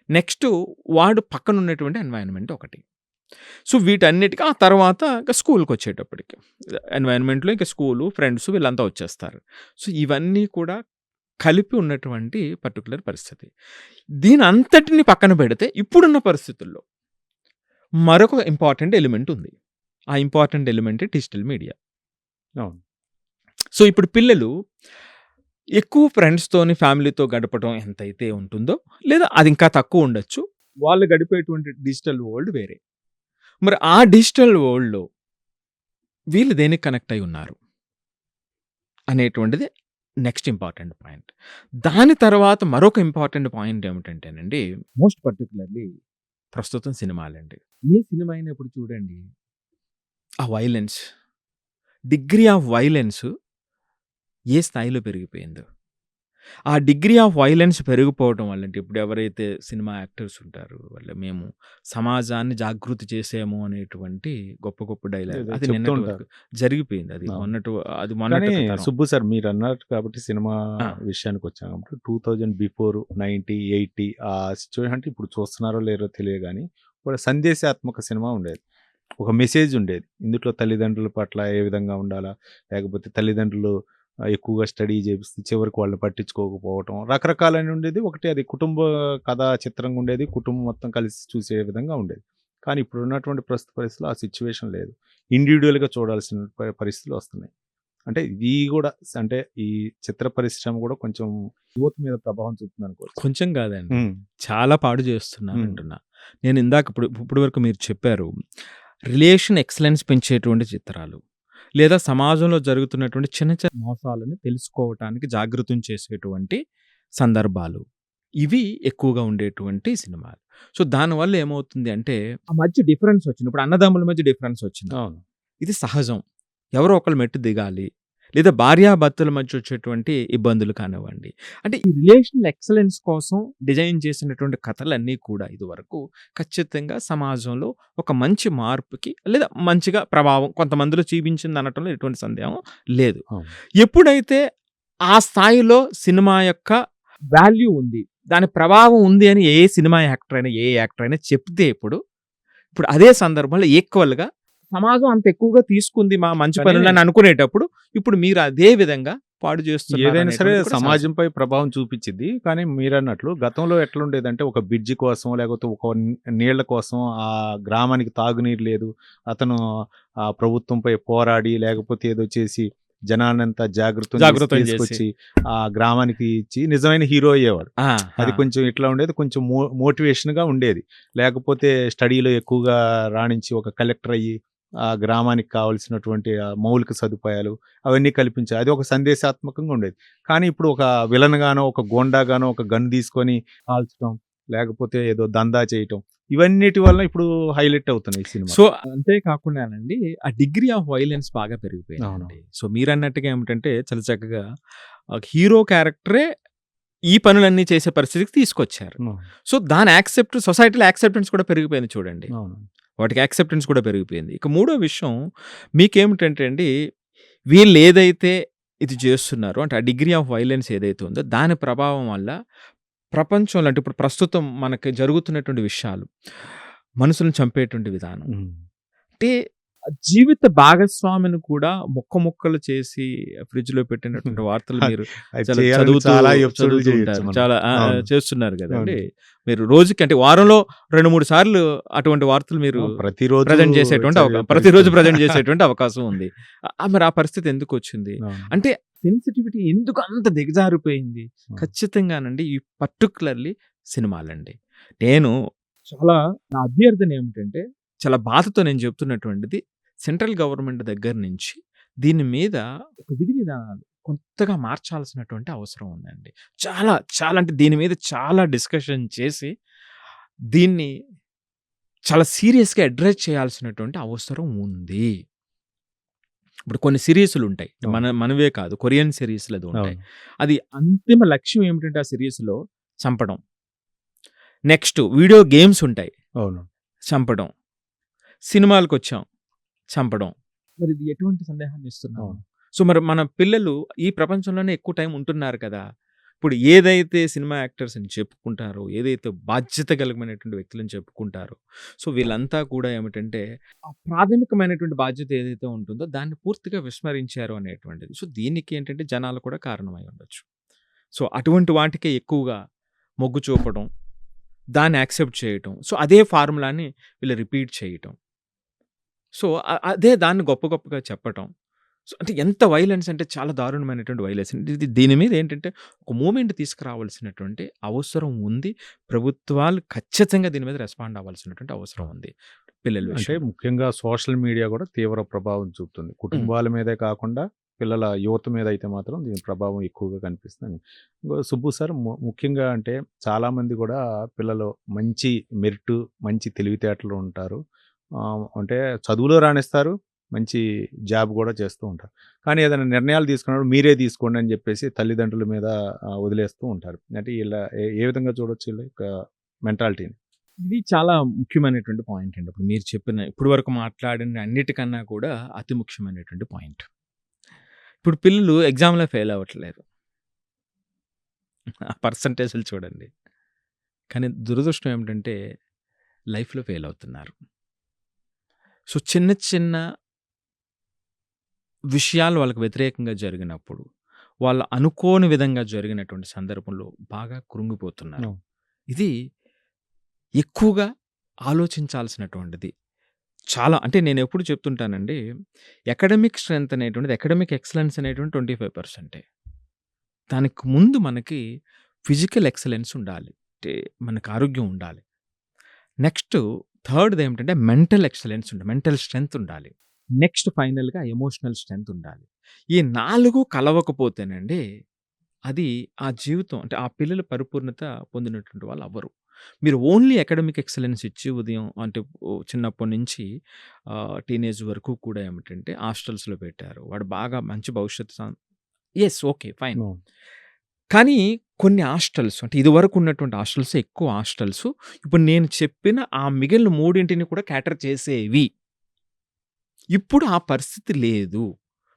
నెక్స్టు వాడు పక్కనున్నటువంటి ఎన్వైర్న్‌మెంట్ ఒకటి. సో, వీటన్నిటికి ఆ తర్వాత ఇంక స్కూలుకొచ్చేటప్పటికి. ఎన్వైర్న్‌మెంట్‌లో ఇంక స్కూలు, ఫ్రెండ్సు వీళ్ళంతా వచ్చేస్తారు. సో, ఇవన్నీ కూడా కలిపి ఉన్నటువంటి పర్టిక్యులర్ పరిస్థితి. దీనంతటిని పక్కన పెడితే ఇప్పుడున్న పరిస్థితుల్లో మరొక ఇంపార్టెంట్ ఎలిమెంట్ ఉంది. ఆ ఇంపార్టెంట్ ఎలిమెంటే డిజిటల్ మీడియా. అవును. సో, ఇప్పుడు పిల్లలు ఎక్కువ ఫ్రెండ్స్‌తోని, ఫ్యామిలీతో గడపడం ఎంతైతే ఉంటుందో, లేదా అది ఇంకా తక్కువ ఉండొచ్చు. వాళ్ళు గడిపేటువంటి డిజిటల్ వరల్డ్ వేరే. మరి ఆ డిజిటల్ వరల్డ్‌లో వీళ్ళు దేనికి కనెక్ట్ అయ్యి ఉన్నారు అనేటువంటిది నెక్స్ట్ ఇంపార్టెంట్ పాయింట్. దాని తర్వాత మరొక ఇంపార్టెంట్ పాయింట్ ఏమిటంటేనండి, మోస్ట్ పర్టిక్యులర్‌లీ ప్రస్తుతం సినిమాలండి. ఏ సినిమా అయినా ఇప్పుడు చూడండి, ఆ వయలెన్స్, డిగ్రీ ఆఫ్ వయలెన్స్ ఏ స్థాయిలో పెరిగిపోయిందో. ఆ డిగ్రీ ఆఫ్ వయలెన్స్ పెరిగిపోవడం వల్ల అంటే ఇప్పుడు ఎవరైతే సినిమా యాక్టర్స్ ఉంటారో వాళ్ళు మేము సమాజాన్ని జాగృతి చేసాము అనేటువంటి గొప్ప గొప్ప డైలాగ్ ఏదో అది చెప్తూ నిన్నటి ఉంటారు. వరకు జరిగిపోయింది. అది అవును. మొన్నటి కానీ తరం. సుబ్బు సార్ మీరన్నారు కాబట్టి సినిమా ఆ! విషయానికొచ్చాం కాబట్టి 2000 బిఫోర్ 90, 80 ఆ సిట్యుయేషన్ అంటే ఇప్పుడు చూస్తున్నారో లేరో తెలియదు గానీ, ఒక సందేశాత్మక సినిమా ఉండేది. ఒక మెసేజ్ ఉండేది. ఇందులో తల్లిదండ్రుల పట్ల ఏ విధంగా ఉండాలా? లేకపోతే తల్లిదండ్రులు ఎక్కువగా స్టడీ చేపిస్తే చివరికి వాళ్ళని పట్టించుకోకపోవటం. రకరకాలైన ఉండేది. ఒకటి అది కుటుంబ కథా చిత్రంగా ఉండేది. కుటుంబం మొత్తం కలిసి చూసే విధంగా ఉండేది. కానీ ఇప్పుడున్నటువంటి ప్రస్తుత పరిస్థితిలో ఆ సిట్యుయేషన్ లేదు. ఇండివిడ్యువల్‌గా చూడాల్సిన పరిస్థితులు వస్తున్నాయి. అంటే ఇది గూడా అంటే ఈ చిత్ర పరిశ్రమ గూడా కొంచెం యువత మీద ప్రభావం చూపుతుందనుకోవచ్చు. కొంచెం కాదండి. హ్మ్. చాలా పాడు చేస్తున్నారంటున్నా. నేను ఇందాక ఇప్పుడు వరకు మీరు చెప్పారు. రిలేషన్ ఎక్సలెన్స్ పెంచేటువంటి చిత్రాలు. లేదా సమాజంలో జరుగుతున్నటువంటి చిన్న చిన్న మోసాలను తెలుసుకోవటానికి జాగృతం చేసేటువంటి సందర్భాలు. ఇవి ఎక్కువగా ఉండేటువంటి సినిమాలు. సో, దానివల్ల ఏమవుతుంది అంటే, ఆ మధ్య డిఫరెన్స్ వచ్చింది. ఇప్పుడు అన్నదమ్ముల మధ్య డిఫరెన్స్ వచ్చింది. అవును. ఇది సహజం. ఎవరో ఒకళ్ళు మెట్టు దిగాలి. లేదా భార్యాభర్తల మధ్య వచ్చేటువంటి ఇబ్బందులు కానివ్వండి. అంటే ఈ రిలేషనల్ ఎక్సలెన్స్ కోసం డిజైన్ చేసినటువంటి కథలన్నీ కూడా ఇదివరకు ఖచ్చితంగా సమాజంలో ఒక మంచి మార్పుకి లేదా మంచిగా ప్రభావం కొంతమందిలో చూపించింది అనటంలో ఎటువంటి సందేహం లేదు. అవును. ఎప్పుడైతే ఆ స్థాయిలో సినిమా యొక్క వాల్యూ ఉంది. దాని ప్రభావం ఉంది అని ఏ సినిమా యాక్టర్ అయినా, ఏ యాక్టర్ అయినా చెప్తే ఇప్పుడు అదే సందర్భంలో సమాజం అంత ఎక్కువగా తీసుకుంది మా మంచి కానీ పనులని అనుకునేటప్పుడు, ఇప్పుడు మీరు అదే విధంగా పాడు చేస్తున్నారు ఏదైనా సరే అనేటువంటిది కూడా సహజం. సమాజంపై ప్రభావం చూపించిద్ది. కానీ మీరన్నట్లు గతంలో ఎట్లుండేదంటే ఒక బ్రిడ్జి కోసం లేకపోతే ఒక నీళ్ల కోసం ఆ గ్రామానికి తాగునీరు లేదు. అతను ఆ ప్రభుత్వంపై పోరాడి లేకపోతే ఏదో చేసి జనాన్నంతా జాగృతం జాగృతం చేసి తీసుకొచ్చి ఆ గ్రామానికి ఇచ్చి నిజమైన హీరో అయ్యేవాడు. ఆ, అది ఆ. కొంచెం ఇట్లా ఉండేది. కొంచెం మోటివేషన్‌గా ఉండేది. లేకపోతే స్టడీలో ఎక్కువగా రాణించి ఒక కలెక్టర్ అయ్యి ఆ గ్రామానికి కావాల్సినటువంటి మౌలిక సదుపాయాలు అవన్నీ కల్పించాయి. అది ఒక సందేశాత్మకంగా ఉండేది. కానీ ఇప్పుడు ఒక విలన్ గానో, ఒక గూండాగానో ఒక గన్ తీసుకొని కాల్చడం, లేకపోతే ఏదో దందా చేయటం ఇవన్నిటి వలన ఇప్పుడు హైలైట్ అవుతున్నాయి సినిమా. సో అంతే కాకుండానండి ఆ డిగ్రీ ఆఫ్ వైలెన్స్ బాగా అవును. పెరిగిపోయిందండి. సో మీరన్నట్టుగా ఏమిటంటే చాలా చక్కగా హీరో క్యారెక్టరే ఈ పనులన్నీ చేసే పరిస్థితికి తీసుకొచ్చారు. అవును. సో దాని సొసైటీలో యాక్సెప్టెన్స్ కూడా పెరిగిపోయింది చూడండి. అవును. వాటికి యాక్సెప్టెన్స్ కూడా పెరిగిపోయింది. ఇక మూడో విషయం మీకేమిటంటే అండి, వీళ్ళు ఏదైతే ఇది చేస్తున్నారో అంటే ఆ డిగ్రీ ఆఫ్ వైలెన్స్ ఏదైతే ఉందో దాని ప్రభావం వల్ల ప్రపంచంలో అంటే ఇప్పుడు ప్రస్తుతం మనకి జరుగుతున్నటువంటి విషయాలు, మనుషులను చంపేటువంటి విధానం హ్మ్. అంటే జీవిత భాగస్వామిని కూడా ముక్కలు చేసి ఫ్రిడ్జ్‌లో పెట్టినటువంటి వార్తలు మీరు అది చాలా చేయాలని చాలా ఎపిసోడ్‌లు చదువుతూ చేయొచ్చు ఉంటారు. మనం. చాలా అవును. చేస్తున్నారు కదండీ. అవును. మీరు రోజుకి అంటే వారంలో 2, 3 సార్లు అటువంటి వార్తలు మీరు ప్రతిరోజు ప్రజెంట్ చేసేటువంటి చదివే ప్రతిరోజు పరిస్థితి. ప్రజెంట్ చేసేటువంటి అవకాశం ఉంది. మరి ఆ పరిస్థితి ఎందుకొచ్చింది? అవును. అంటే సెన్సిటివిటీ ఎందుకు అంత దిగజారిపోయింది? అవును. ఖచ్చితంగానండి ఈ పర్టిక్యులర్‌లీ సినిమాలండి. నేను చాలా నా అభ్యర్థన ఏమిటంటే, చాలా బాధతో నేను చెప్తున్నటువంటిది సెంట్రల్ గవర్నమెంట్ దగ్గర నుంచి దీని మీద ఒక విధి విధానాలు కొత్తగా మార్చాల్సినటువంటి అవసరం ఉందండి. చాలా అంటే దీని మీద చాలా డిస్కషన్ చేసి దీన్ని చాలా సీరియస్‌గా అడ్రెస్ చేయాల్సినటువంటి అవసరం ఉంది. ఇప్పుడు కొన్ని సీరీసులుంటాయి. అవును. మనవే కాదు. కొరియన్ సీరీస్‌లది ఉంటాయి. అవును. అది అంతిమ లక్ష్యం ఏమిటంటే ఆ సీరీస్‌లో చంపడం. నెక్స్ట్ వీడియో గేమ్స్ ఉంటాయి. అవును. చంపడం. సినిమాలకొచ్చాం. చంపడం. మరి ఇది ఎటువంటి సందేహాన్ని ఇస్తున్నాము? అవును. సో మరి మన పిల్లలు ఈ ప్రపంచంలోనే ఎక్కువ టైం ఉంటున్నారు కదా! ఇప్పుడు ఏదైతే సినిమా యాక్టర్స్ అని చెప్పుకుంటారో, ఏదైతే బాధ్యత కలిగినటువంటి వ్యక్తులని చెప్పుకుంటారో, సో వీళ్ళంతా కూడా ఏమిటంటే ఆ ప్రాథమికమైనటువంటి బాధ్యత ఏదైతే ఉంటుందో దాన్ని పూర్తిగా విస్మరించారు అనేటువంటిది. సో దీనికి ఏంటంటే జనాలు కూడా కారణమై ఉండొచ్చు. సో అటువంటి వాటికే ఎక్కువగా మొగ్గు చూపడం, దాన్ని యాక్సెప్ట్ చేయటం. సో అదే ఫార్ములాని వీళ్ళు రిపీట్ చేయటం. సో అదే దాన్ని గొప్పగా చెప్పటం. సో అంటే ఎంత వైలెన్స్ అంటే చాలా దారుణమైనటువంటి వైలెన్స్. దీని మీద ఏంటంటే ఒక మూవ్‌మెంట్ తీసుకురావాల్సినటువంటి అవసరం ఉంది. ప్రభుత్వాలు ఖచ్చితంగా దీని మీద రెస్పాండ్ అవ్వాల్సినటువంటి అవసరం ఉంది. పిల్లల అంటే విషయంలో. ముఖ్యంగా సోషల్ మీడియా కూడా తీవ్ర ప్రభావం చూపుతుంది. కుటుంబాల మీదే కాకుండా పిల్లల యువత మీద అయితే మాత్రం దీని ప్రభావం ఎక్కువగా కనిపిస్తుంది. ఇంకో సుబ్బు సార్ ముఖ్యంగా అంటే చాలామంది కూడా పిల్లలు మంచి మెరిట్, మంచి తెలివితేటలు ఉంటారు. అంటే చదువులో రాణిస్తారు. మంచి జాబ్ కూడా చేస్తూ ఉంటారు. కానీ ఏదైనా నిర్ణయాలు తీసుకున్నప్పుడు మీరే తీసుకోండి అని చెప్పేసి తల్లిదండ్రుల మీద వదిలేస్తూ ఉంటారు. అంటే ఇలా ఏ విధంగా చూడొచ్చు వీళ్ళ యొక్క మెంటాలిటీని? ఇది చాలా ముఖ్యమైనటువంటి పాయింట్ అండి. ఇప్పుడు మీరు చెప్పిన ఇప్పటి వరకు మాట్లాడిన అన్నిటికన్నా కూడా అతి ముఖ్యమైనటువంటి పాయింట్. ఇప్పుడు పిల్లలు ఎగ్జామ్‌లో ఫెయిల్ అవ్వట్లేదు. ఆ పర్సెంటేజ్‌లు చూడండి. కానీ దురదృష్టం ఏమిటంటే లైఫ్‌లో ఫెయిల్ అవుతున్నారు. సో చిన్న విషయాలు వాళ్ళకి వ్యతిరేకంగా జరిగినప్పుడు, వాళ్ళు అనుకోని విధంగా జరిగినటువంటి సందర్భంలో బాగా కృంగిపోతున్నారు. అవును. ఇది ఎక్కువగా ఆలోచించాల్సినటువంటిది. చాలా అంటే నేనెప్పుడు చెప్తుంటానండి, అకాడమిక్ స్ట్రెంత్ అనేటువంటిది, అకాడమిక్ ఎక్సలెన్స్ అనేటువంటిది 25%. దానికి ముందు మనకి ఫిజికల్ ఎక్సలెన్స్ ఉండాలి. అంటే మనకు ఆరోగ్యం ఉండాలి. నెక్స్ట్ థర్డ్‌ది ఏమిటంటే మెంటల్ ఎక్సలెన్స్ ఉండాలి. మెంటల్ స్ట్రెంత్ ఉండాలి. నెక్స్ట్ ఫైనల్‌గా ఎమోషనల్ స్ట్రెంత్ ఉండాలి. ఈ 4 కలవకపోతేనండి అది ఆ జీవితం అంటే ఆ పిల్లలు పరిపూర్ణత పొందినటువంటి వాళ్ళు అవ్వరు. మీరు ఓన్లీ అకాడమిక్ ఎక్సలెన్స్ ఇచ్చి ఉదయం అంటే చిన్నప్పటి నుంచి టీనేజ్ వరకు కూడా ఏమిటంటే హాస్టల్స్‌లో పెట్టారు. వాడు బాగా మంచి భవిష్యత్తు యెస్. ఓకే. ఫైన్. అవును. కానీ కొన్ని హాస్టల్స్ అంటే ఇదివరకు ఉన్నటువంటి హాస్టల్స్ ఎక్కువ హాస్టల్స్ ఇప్పుడు నేను చెప్పిన ఆ మిగిలిన 3 కూడా క్యాటర్ చేసేవి. ఇప్పుడు ఆ పరిస్థితి లేదు.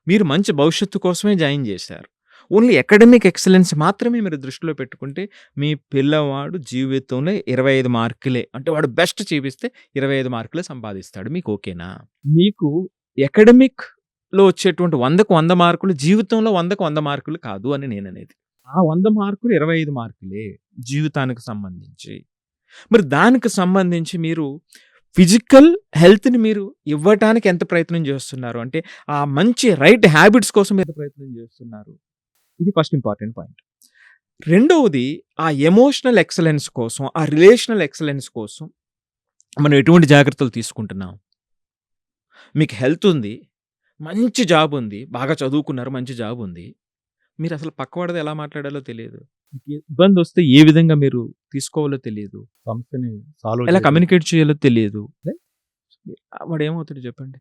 మీరు మంచి భవిష్యత్తు కోసమే జాయిన్ చేశారు. ఓన్లీ అకాడమిక్ ఎక్సలెన్స్ మాత్రమే మీరు దృష్టిలో పెట్టుకుంటే మీ పిల్లవాడు జీవితంలో 25 మార్కులే అంటే వాడు బెస్ట్ చూపిస్తే 25 మార్కులే సంపాదిస్తాడు. మీకు ఓకేనా? మీకు అకాడమిక్ లో వచ్చేటువంటి 100కు 100 మార్కులు జీవితంలో 100కు 100 మార్కులు కాదు అని నేననేది. ఆ 100 మార్కులు 25 మార్కులే జీవితానికి సంబంధించి. మరి దానికి సంబంధించి మీరు ఫిజికల్ హెల్త్‌ని మీరు ఇవ్వటానికి ఎంత ప్రయత్నం చేస్తున్నారు? అంటే ఆ మంచి రైట్ హ్యాబిట్స్ కోసం ఎంత ప్రయత్నం చేస్తున్నారు? ఇది ఫస్ట్ ఇంపార్టెంట్ పాయింట్. రెండవది ఆ ఎమోషనల్ ఎక్సలెన్స్ కోసం, ఆ రిలేషనల్ ఎక్సలెన్స్ కోసం మనం ఎటువంటి జాగ్రత్తలు తీసుకుంటున్నాం? మీకు హెల్త్ ఉంది. మంచి జాబ్ ఉంది. బాగా చదువుకున్నారు. మంచి జాబ్ ఉంది. మీరసలు పక్కవాడితో ఎలా మాట్లాడాలో తెలియదు. మీకు ఇబ్బందొస్తే ఏ విధంగా మీరు తీసుకోవాలో తెలియదు. సమస్యని సాల్వ్ ఎలా చేయడం. కమ్యూనికేట్ చేయాలో తెలియదు. వాడేమవుతాడు చెప్పండి?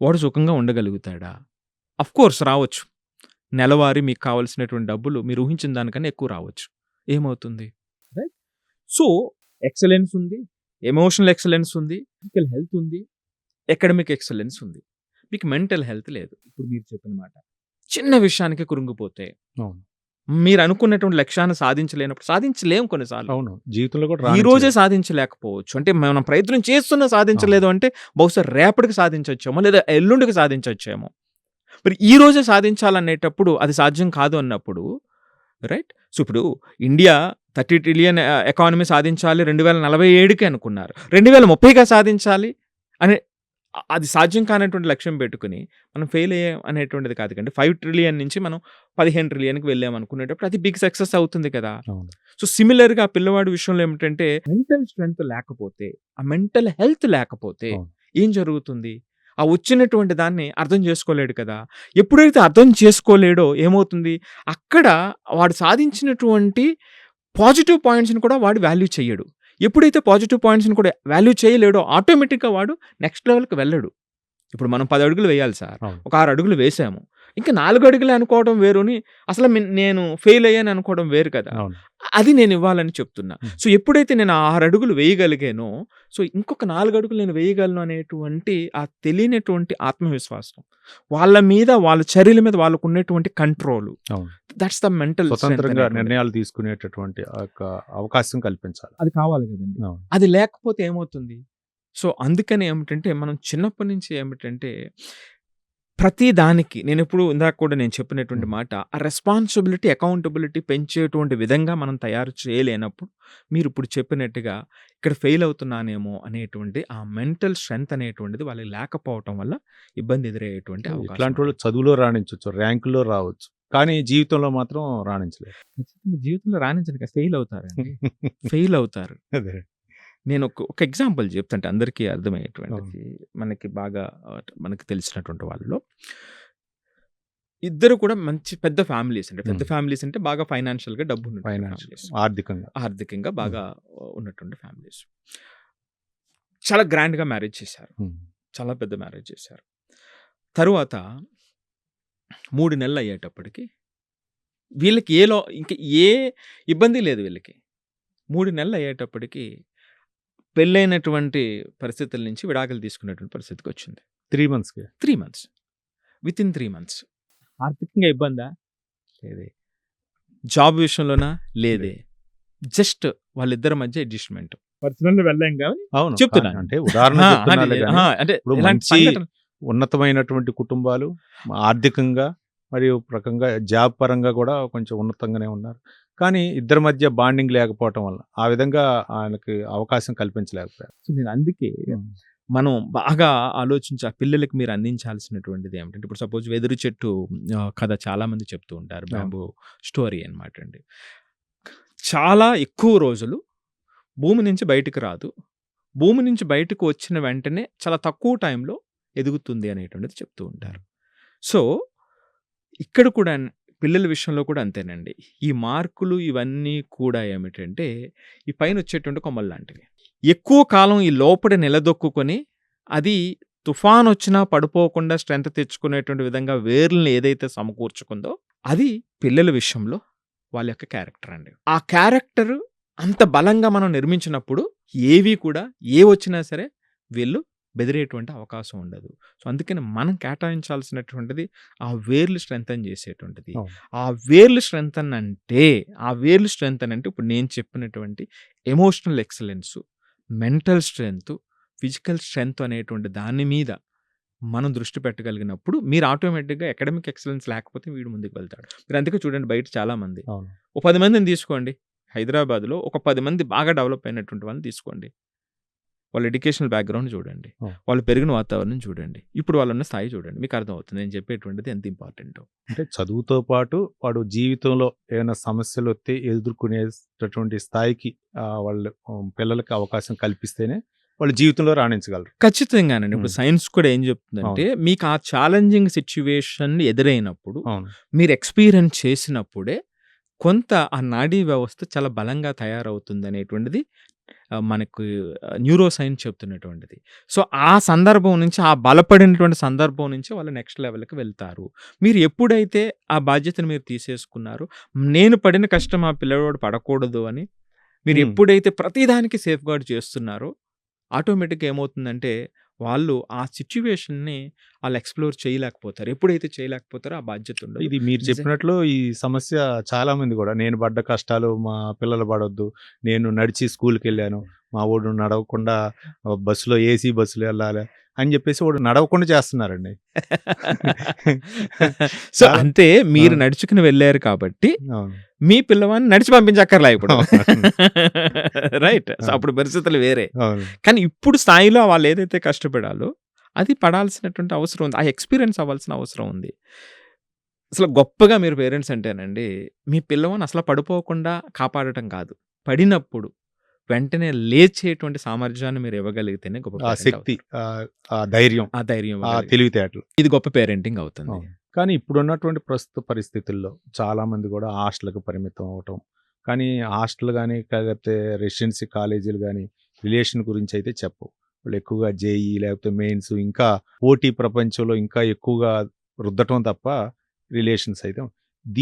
వాడు సుఖంగా ఉండగలుగుతాడా? అఫ్‌కోర్స్ రావచ్చు. నెలవారీ మీకు కావాల్సినటువంటి డబ్బులు మీరు ఊహించిన దానికన్నా ఎక్కువ రావచ్చు. ఏమవుతుంది? రైట్? సో, ఎక్సలెన్స్ ఉంది. ఎమోషనల్ ఎక్సలెన్స్ ఉంది. ఫిజికల్ హెల్త్ ఉంది. అకాడమిక్ ఎక్సలెన్స్ ఉంది. మీకు మెంటల్ హెల్త్ లేదు. ఇప్పుడు మీరు చెప్పిన మాట. చిన్న విషయానికి కృంగిపోతే, అవును. మీరు అనుకున్నటువంటి లక్ష్యాన్ని సాధించలేనప్పుడు సాధించలేం కొన్నిసార్లు. అవును. జీవితంలో కూడా ఈ రాణించలేదు. రోజే సాధించలేకపోవచ్చు. అంటే మనం ప్రయత్నం చేస్తున్నా సాధించలేదు అంటే బహుశా రేపటికి సాధించొచ్చేమో లేదా ఎల్లుండికి సాధించొచ్చేమో. మరి ఈ రోజే సాధించాలనేటప్పుడు అది సాధ్యం కాదు అన్నప్పుడు రైట్? సో, ఇప్పుడు ఇండియా 30 ట్రిలియన్ ఎకానమీ సాధించాలి 2047కి అనుకున్నారు. 2030గా సాధించాలి అని అది సాధ్యం కానటువంటి లక్ష్యం పెట్టుకొని మనం ఫెయిల్ అయ్యాం అనేటువంటిది కాదు కండి. 5 ట్రిలియన్ నుంచి మనం 15 ట్రిలియన్‌కి వెళ్ళామనుకునేటప్పుడు అది బిగ్ సక్సెస్ అవుతుంది కదా! అవును. సో, సిమిలర్‌గా ఆ పిల్లవాడి విషయంలో ఏమిటంటే మెంటల్ స్ట్రెంత్ లేకపోతే, ఆ మెంటల్ హెల్త్ లేకపోతే అవును. ఏం జరుగుతుంది? ఆ వచ్చినటువంటి దాన్ని అర్థం చేసుకోలేడు కదా! ఎప్పుడైతే అర్థం చేసుకోలేడో ఏమవుతుంది? అక్కడ వాడు సాధించినటువంటి పాజిటివ్ పాయింట్స్‌ని కూడా వాడు వాల్యూ చెయ్యడు. ఎప్పుడైతే పాజిటివ్ పాయింట్స్‌ని కూడా వాల్యూ చేయలేడో ఆటోమేటిక్‌గా వాడు నెక్స్ట్ లెవెల్‌కి వెళ్ళడు. ఇప్పుడు మనం 10 అడుగులు వేయాలి సార్. అవును. ఒక 6 అడుగులు వేసాము. ఇంకా 4 అడుగులే అనుకోవడం వేరుని, అసలు నేను ఫెయిల్ అయ్యాను అనుకోవడం వేరు కదా! అవును. అది నేను ఇవ్వాలని చెప్తున్నా. హ్మ్. సో, ఎప్పుడైతే నేను ఆ 6 అడుగులు వేయగలిగానో, సో, ఇంకొక 4 అడుగులు నేను వేయగలను అనేటువంటి ఆ తెలియనటువంటి ఆత్మవిశ్వాసం. వాళ్ళ మీద, వాళ్ళ చర్యల మీద వాళ్ళకున్నటువంటి కంట్రోలు. అవును. దట్స్ ద మెంటల్ స్ట్రెంత్ స్వతంత్రంగా అనేటువంటిది. నిర్ణయాలు తీసుకునేటటువంటి ఆ యొక్క అవకాశం కల్పించాలి. అది కావాలి కదండీ! అవును. అది లేకపోతే ఏమవుతుంది? సో, అందుకని ఏమిటంటే మనం చిన్నప్పటి నుంచి ఏమిటంటే ప్రతి దానికి నేనెప్పుడు ఇందాక కూడా నేను చెప్పినటువంటి హ్మ్. మాట ఆ రెస్పాన్సిబిలిటీ, అకౌంటబిలిటీ పెంచేటువంటి విధంగా మనం తయారు చేయలేనప్పుడు మీరిప్పుడు చెప్పినట్టుగా ఇక్కడ ఫెయిల్ అవుతున్నానేమో అనేటువంటి ఆ మెంటల్ స్ట్రెంత్ అనేటువంటిది వాళ్ళకి లేకపోవటం వల్ల ఇబ్బంది ఎదురయ్యేటువంటి అవకాశం ఇట్లాంటి వాళ్ళు ఉంటుంది. చదువులో రాణించొచ్చు. ర్యాంకుల్లో రావచ్చు. కానీ జీవితంలో మాత్రం రాణించలేరు. ఖచ్చితంగా జీవితంలో రాణించడానికి ఫెయిల్ అవుతారండి. ఫెయిల్ అవుతారు. అదే. నేను ఒక ఎగ్జాంపుల్ చెప్తుంటే అందరికీ అర్థమయ్యేటువంటిది. మనకి బాగా మనకి తెలిసినటువంటి వాళ్ళలో ఇద్దరు కూడా మంచి పెద్ద ఫ్యామిలీస్ అండి. పెద్ద హ్మ్. ఫ్యామిలీస్ అంటే బాగా ఫైనాన్షియల్‌గా డబ్బున్నటువంటి ఫైనాన్షియల్, ఫ్యామిలీస్. ఆర్థికంగా. ఆర్థికంగా హ్మ్. బాగా ఉన్నటువంటి ఫ్యామిలీస్. చాలా గ్రాండ్‌గా మ్యారేజ్ చేశారు. హ్మ్. చాలా పెద్ద మ్యారేజ్ చేశారు. తరువాత 3 నెలలు అయ్యేటప్పటికి వీళ్ళకి ఇంక ఏ ఇబ్బంది లేదు వీళ్ళకి. 3 నెలలు అయ్యేటప్పటికి పెళ్ళైనటువంటి పరిస్థితుల నుంచి విడాకులు తీసుకునేటువంటి పరిస్థితికొచ్చింది. 3 మంత్స్‌కి. 3 మంత్స్. Within 3 months. ఆర్థికంగా ఇబ్బందా? లేదే. జాబ్ విషయంలోనా? లేదే. జస్ట్ వాళ్ళిద్దరి మధ్య అడ్జస్ట్‌మెంట్. పర్సనల్‌గా వెళ్ళాం గాని అవును. చెప్తున్నాను. అంటే ఉదాహరణ ఆ! చెప్తున్నాలే అది గాని, అంటే ఇప్పుడు ఇలాంటి మంచి సంఘటన ఉన్నతమైనటువంటి కుటుంబాలు ఆర్థికంగా మరియు ఒక రకంగా జాబ్ పరంగా కూడా కొంచెం ఉన్నతంగానే ఉన్నారు. కానీ ఇద్దరి మధ్య బాండింగ్ లేకపోవటం వల్ల ఆ విధంగా ఆయనకి అవకాశం కల్పించలేకపోయారు. సో, నేను అందుకే హ్మ్. మనం బాగా ఆలోచించి ఆ పిల్లలకి మీరు అందించాల్సినటువంటిది ఏమిటంటే ఇప్పుడు సపోజ్ వెదురు చెట్టు కథ చాలామంది చెప్తూ ఉంటారు. అవును. బ్యాంబూ స్టోరీ అనమాట అండి. చాలా ఎక్కువ రోజులు భూమి నుంచి బయటికి రాదు. భూమి నుంచి బయటకు వచ్చిన వెంటనే చాలా తక్కువ టైంలో ఎదుగుతుంది అనేటువంటిది చెప్తూ ఉంటారు. సో, ఇక్కడ కూడా పిల్లల విషయంలో కూడా అంతేనండి. ఈ మార్కులు ఇవన్నీ కూడా ఏమిటంటే ఈ పైనొచ్చేటువంటి కొమ్మలు లాంటివి. ఎక్కువ కాలం ఈ లోపల నిలదొక్కుకొని అది తుఫానొచ్చినా పడిపోకుండా స్ట్రెంత్ తెచ్చుకునేటువంటి విధంగా వేర్లని ఏదైతే సమకూర్చుకుందో అది పిల్లల విషయంలో వాళ్ళ యొక్క క్యారెక్టర్ అండి. ఆ క్యారెక్టర్ అంత బలంగా మనం నిర్మించినప్పుడు ఏవి కూడా వచ్చినా సరే వీళ్ళు బెదిరేటువంటి అవకాశం ఉండదు. సో, అందుకని మనం కేటాయించాల్సినటువంటిది ఆ వేర్లు స్ట్రెంథెన్ చేసేటువంటిది. అవును. ఆ వేర్లు స్ట్రెంథెన్ అంటే ఇప్పుడు నేను చెప్పినటువంటి emotional excellence, mental strength, physical strength అనేటువంటి దాని మీద మనం దృష్టి పెట్టగలిగినప్పుడు మీరు ఆటోమేటిక్‌గా అకాడమిక్ ఎక్సలెన్స్ లేకపోతే వీడు ముందుకు వెళ్తాడు. మీరు అందుకే చూడండి బయట చాలామంది. అవును. ఓ 10 మందిని తీసుకోండి. హైదరాబాద్‌లో ఒక 10 మంది బాగా డెవలప్ అయినటువంటి వాళ్ళని తీసుకోండి. వాళ్ళ ఎడ్యుకేషనల్ బ్యాక్‌గ్రౌండ్ చూడండి. అవును. వాళ్ళు పెరిగిన వాతావరణం చూడండి. ఇప్పుడు వాళ్ళున్న స్థాయి చూడండి. మీకు అర్థమవుతుంది నేను చెప్పేటువంటిది ఎంత ఇంపార్టెంటో. అంటే చదువుతో పాటు వాడు జీవితంలో ఏమైనా సమస్యలొస్తే ఎదుర్కొనేటటువంటి స్థాయికి వాళ్ళు పిల్లలకి అవకాశం కల్పిస్తేనే వాళ్ళు జీవితంలో రాణించగలరు. ఖచ్చితంగానండి. ఇప్పుడు హ్మ్. సైన్స్ కూడా ఏం చెప్తుందంటే, మీకు ఆ ఛాలెంజింగ్ సిట్యుయేషన్ ఎదురైనప్పుడు, అవును. మీరు ఎక్స్‌పీరియన్స్ చేసినప్పుడే కొంత ఆ నాడీ వ్యవస్థ చాలా బలంగా తయారవుతుందనేటువంటిది మనకు న్యూరో సైన్స్ చెప్తున్నటువంటిది. సో, ఆ సందర్భం నుంచి, ఆ బలపడినటువంటి సందర్భం నుంచి వాళ్ళు నెక్స్ట్ లెవెల్‌కి వెళ్తారు. మీరు ఎప్పుడైతే ఆ బాధ్యతను మీరు తీసేసుకున్నారో, నేను పడిన కష్టం ఆ పిల్లవాడు పడకూడదు అని మీరు హ్మ్. ఎప్పుడైతే ప్రతిదానికి సేఫ్‌గార్డ్ చేస్తున్నారో, ఆటోమేటిక్‌గా ఏమవుతుందంటే, వాళ్ళు ఆ సిట్యుయేషన్‌ని ఆళ్ళు ఎక్స్‌ప్లోర్ చేయలేకపోతారు. ఎప్పుడైతే చేయలేకపోతారో ఆ బాధ్యత ఉండదు. ఇది మీరు చెప్పినట్లు ఈ సమస్య చాలా మంది గూడా నేను పడ్డ కష్టాలు మా పిల్లలు పడొద్దు. నేను నడిచి స్కూల్‌కెళ్ళాను. మా వోడు నడవకుండా బస్సులో ఏసీ బస్సులో ఎళ్ళాలి అని జెప్పేసి వాడు నడవకుండా చేస్తున్నారండి. సో, చాలా అంతే మీరు అవును. నడుచుకుని వెళ్లారు కాబట్టి, అవును. మీ పిల్లవాడిని నడిచి పంపించక్కర్లా ఇప్పుడు. అవును. రైట్. సో, అవును. అప్పుడు పరిస్థితులు వేరే. అవును. కానీ ఇప్పుడు స్థాయిలో వాళ్ళేదైతే కష్టపడాలో, అది పడాల్సినటువంటి అవసరం ఉంది. ఆ ఎక్స్‌పీరియన్స్ అవ్వాల్సిన అవసరం ఉంది. అసలు గొప్పగా మీరు పేరెంట్స్ అంటేనండి, మీ పిల్లవాడిని అసల పడిపోకుండా కాపాడటం కాదు. పడినప్పుడు వెంటనే లేచేటువంటి సామర్థ్యాన్ని మీరు ఇవ్వగలిగితేనే గొప్ప ఆ పేరెంట్ శక్తి, అవుతారు. ఆ ధైర్యం, ఆ ధైర్యం ఆ ఇవ్వగలిగితే. తెలివితేటలు. ఇది గొప్ప పేరెంటింగ్ అవుతుంది. అవును. కానీ ఇప్పుడున్నటువంటి ప్రస్తుత పరిస్థితుల్లో చాలామంది గూడా హాస్టల్‌కి పరిమితం అవ్వటం. కానీ హాస్టల్ గాని, లేకపోతే రెసిడెన్సీ కాలేజీలు గాని, రిలేషన్ గురించయితే చెప్పవు. వాళ్ళు ఎక్కువగా జేఈఈ లేకపోతే మెయిన్స్ ఇంకా పోటీ ప్రపంచంలో ఇంకా ఎక్కువగా రుద్దటం తప్ప రిలేషన్స్ అయితే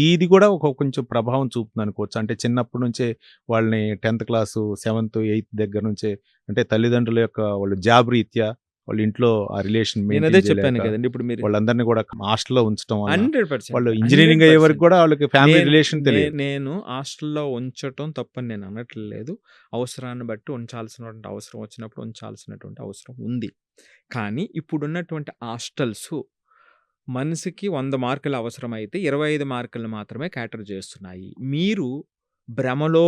ఇది గూడా ఒక కొంచెం ప్రభావం చూపుతుందనుకోవచ్చు. అంటే చిన్నప్పటి నుంచే వాళ్ళని 10థ్ క్లాసు, 7థ్, 8థ్ దగ్గర నుంచే అంటే తల్లిదండ్రుల యొక్క వాళ్ళు జాబ్ రీత్యా వాళ్ళ ఇంట్లో ఆ రిలేషన్ నేనదే మెయింటైన్ చెప్పాను చేయలేక కదండీ! ఇప్పుడు మీరు వాళ్ళందరిని గూడా హాస్టల్‌లో ఉంచటం వల్ల 100%. వాళ్ళు ఇంజినీరింగ్ అయ్యే వరకు 100%. గూడా వాళ్ళకి ఫ్యామిలీ నేను రిలేషన్ నే తెలియదు. నేను హాస్టల్‌లో ఉంచటం తప్పని నేను అనట్లేదు. అవసరాన్ని బట్టి ఉంచాల్సినటువంటి అవసరం వచ్చినప్పుడు ఉంచాల్సినటువంటి అవసరం ఉంది. కానీ ఇప్పుడున్నటువంటి హాస్టల్సు మనిషికి 100 మార్కులు అవసరమైతే 25 మార్కులు మాత్రమే క్యాటర్ చేస్తున్నాయి. మీరు భ్రమలో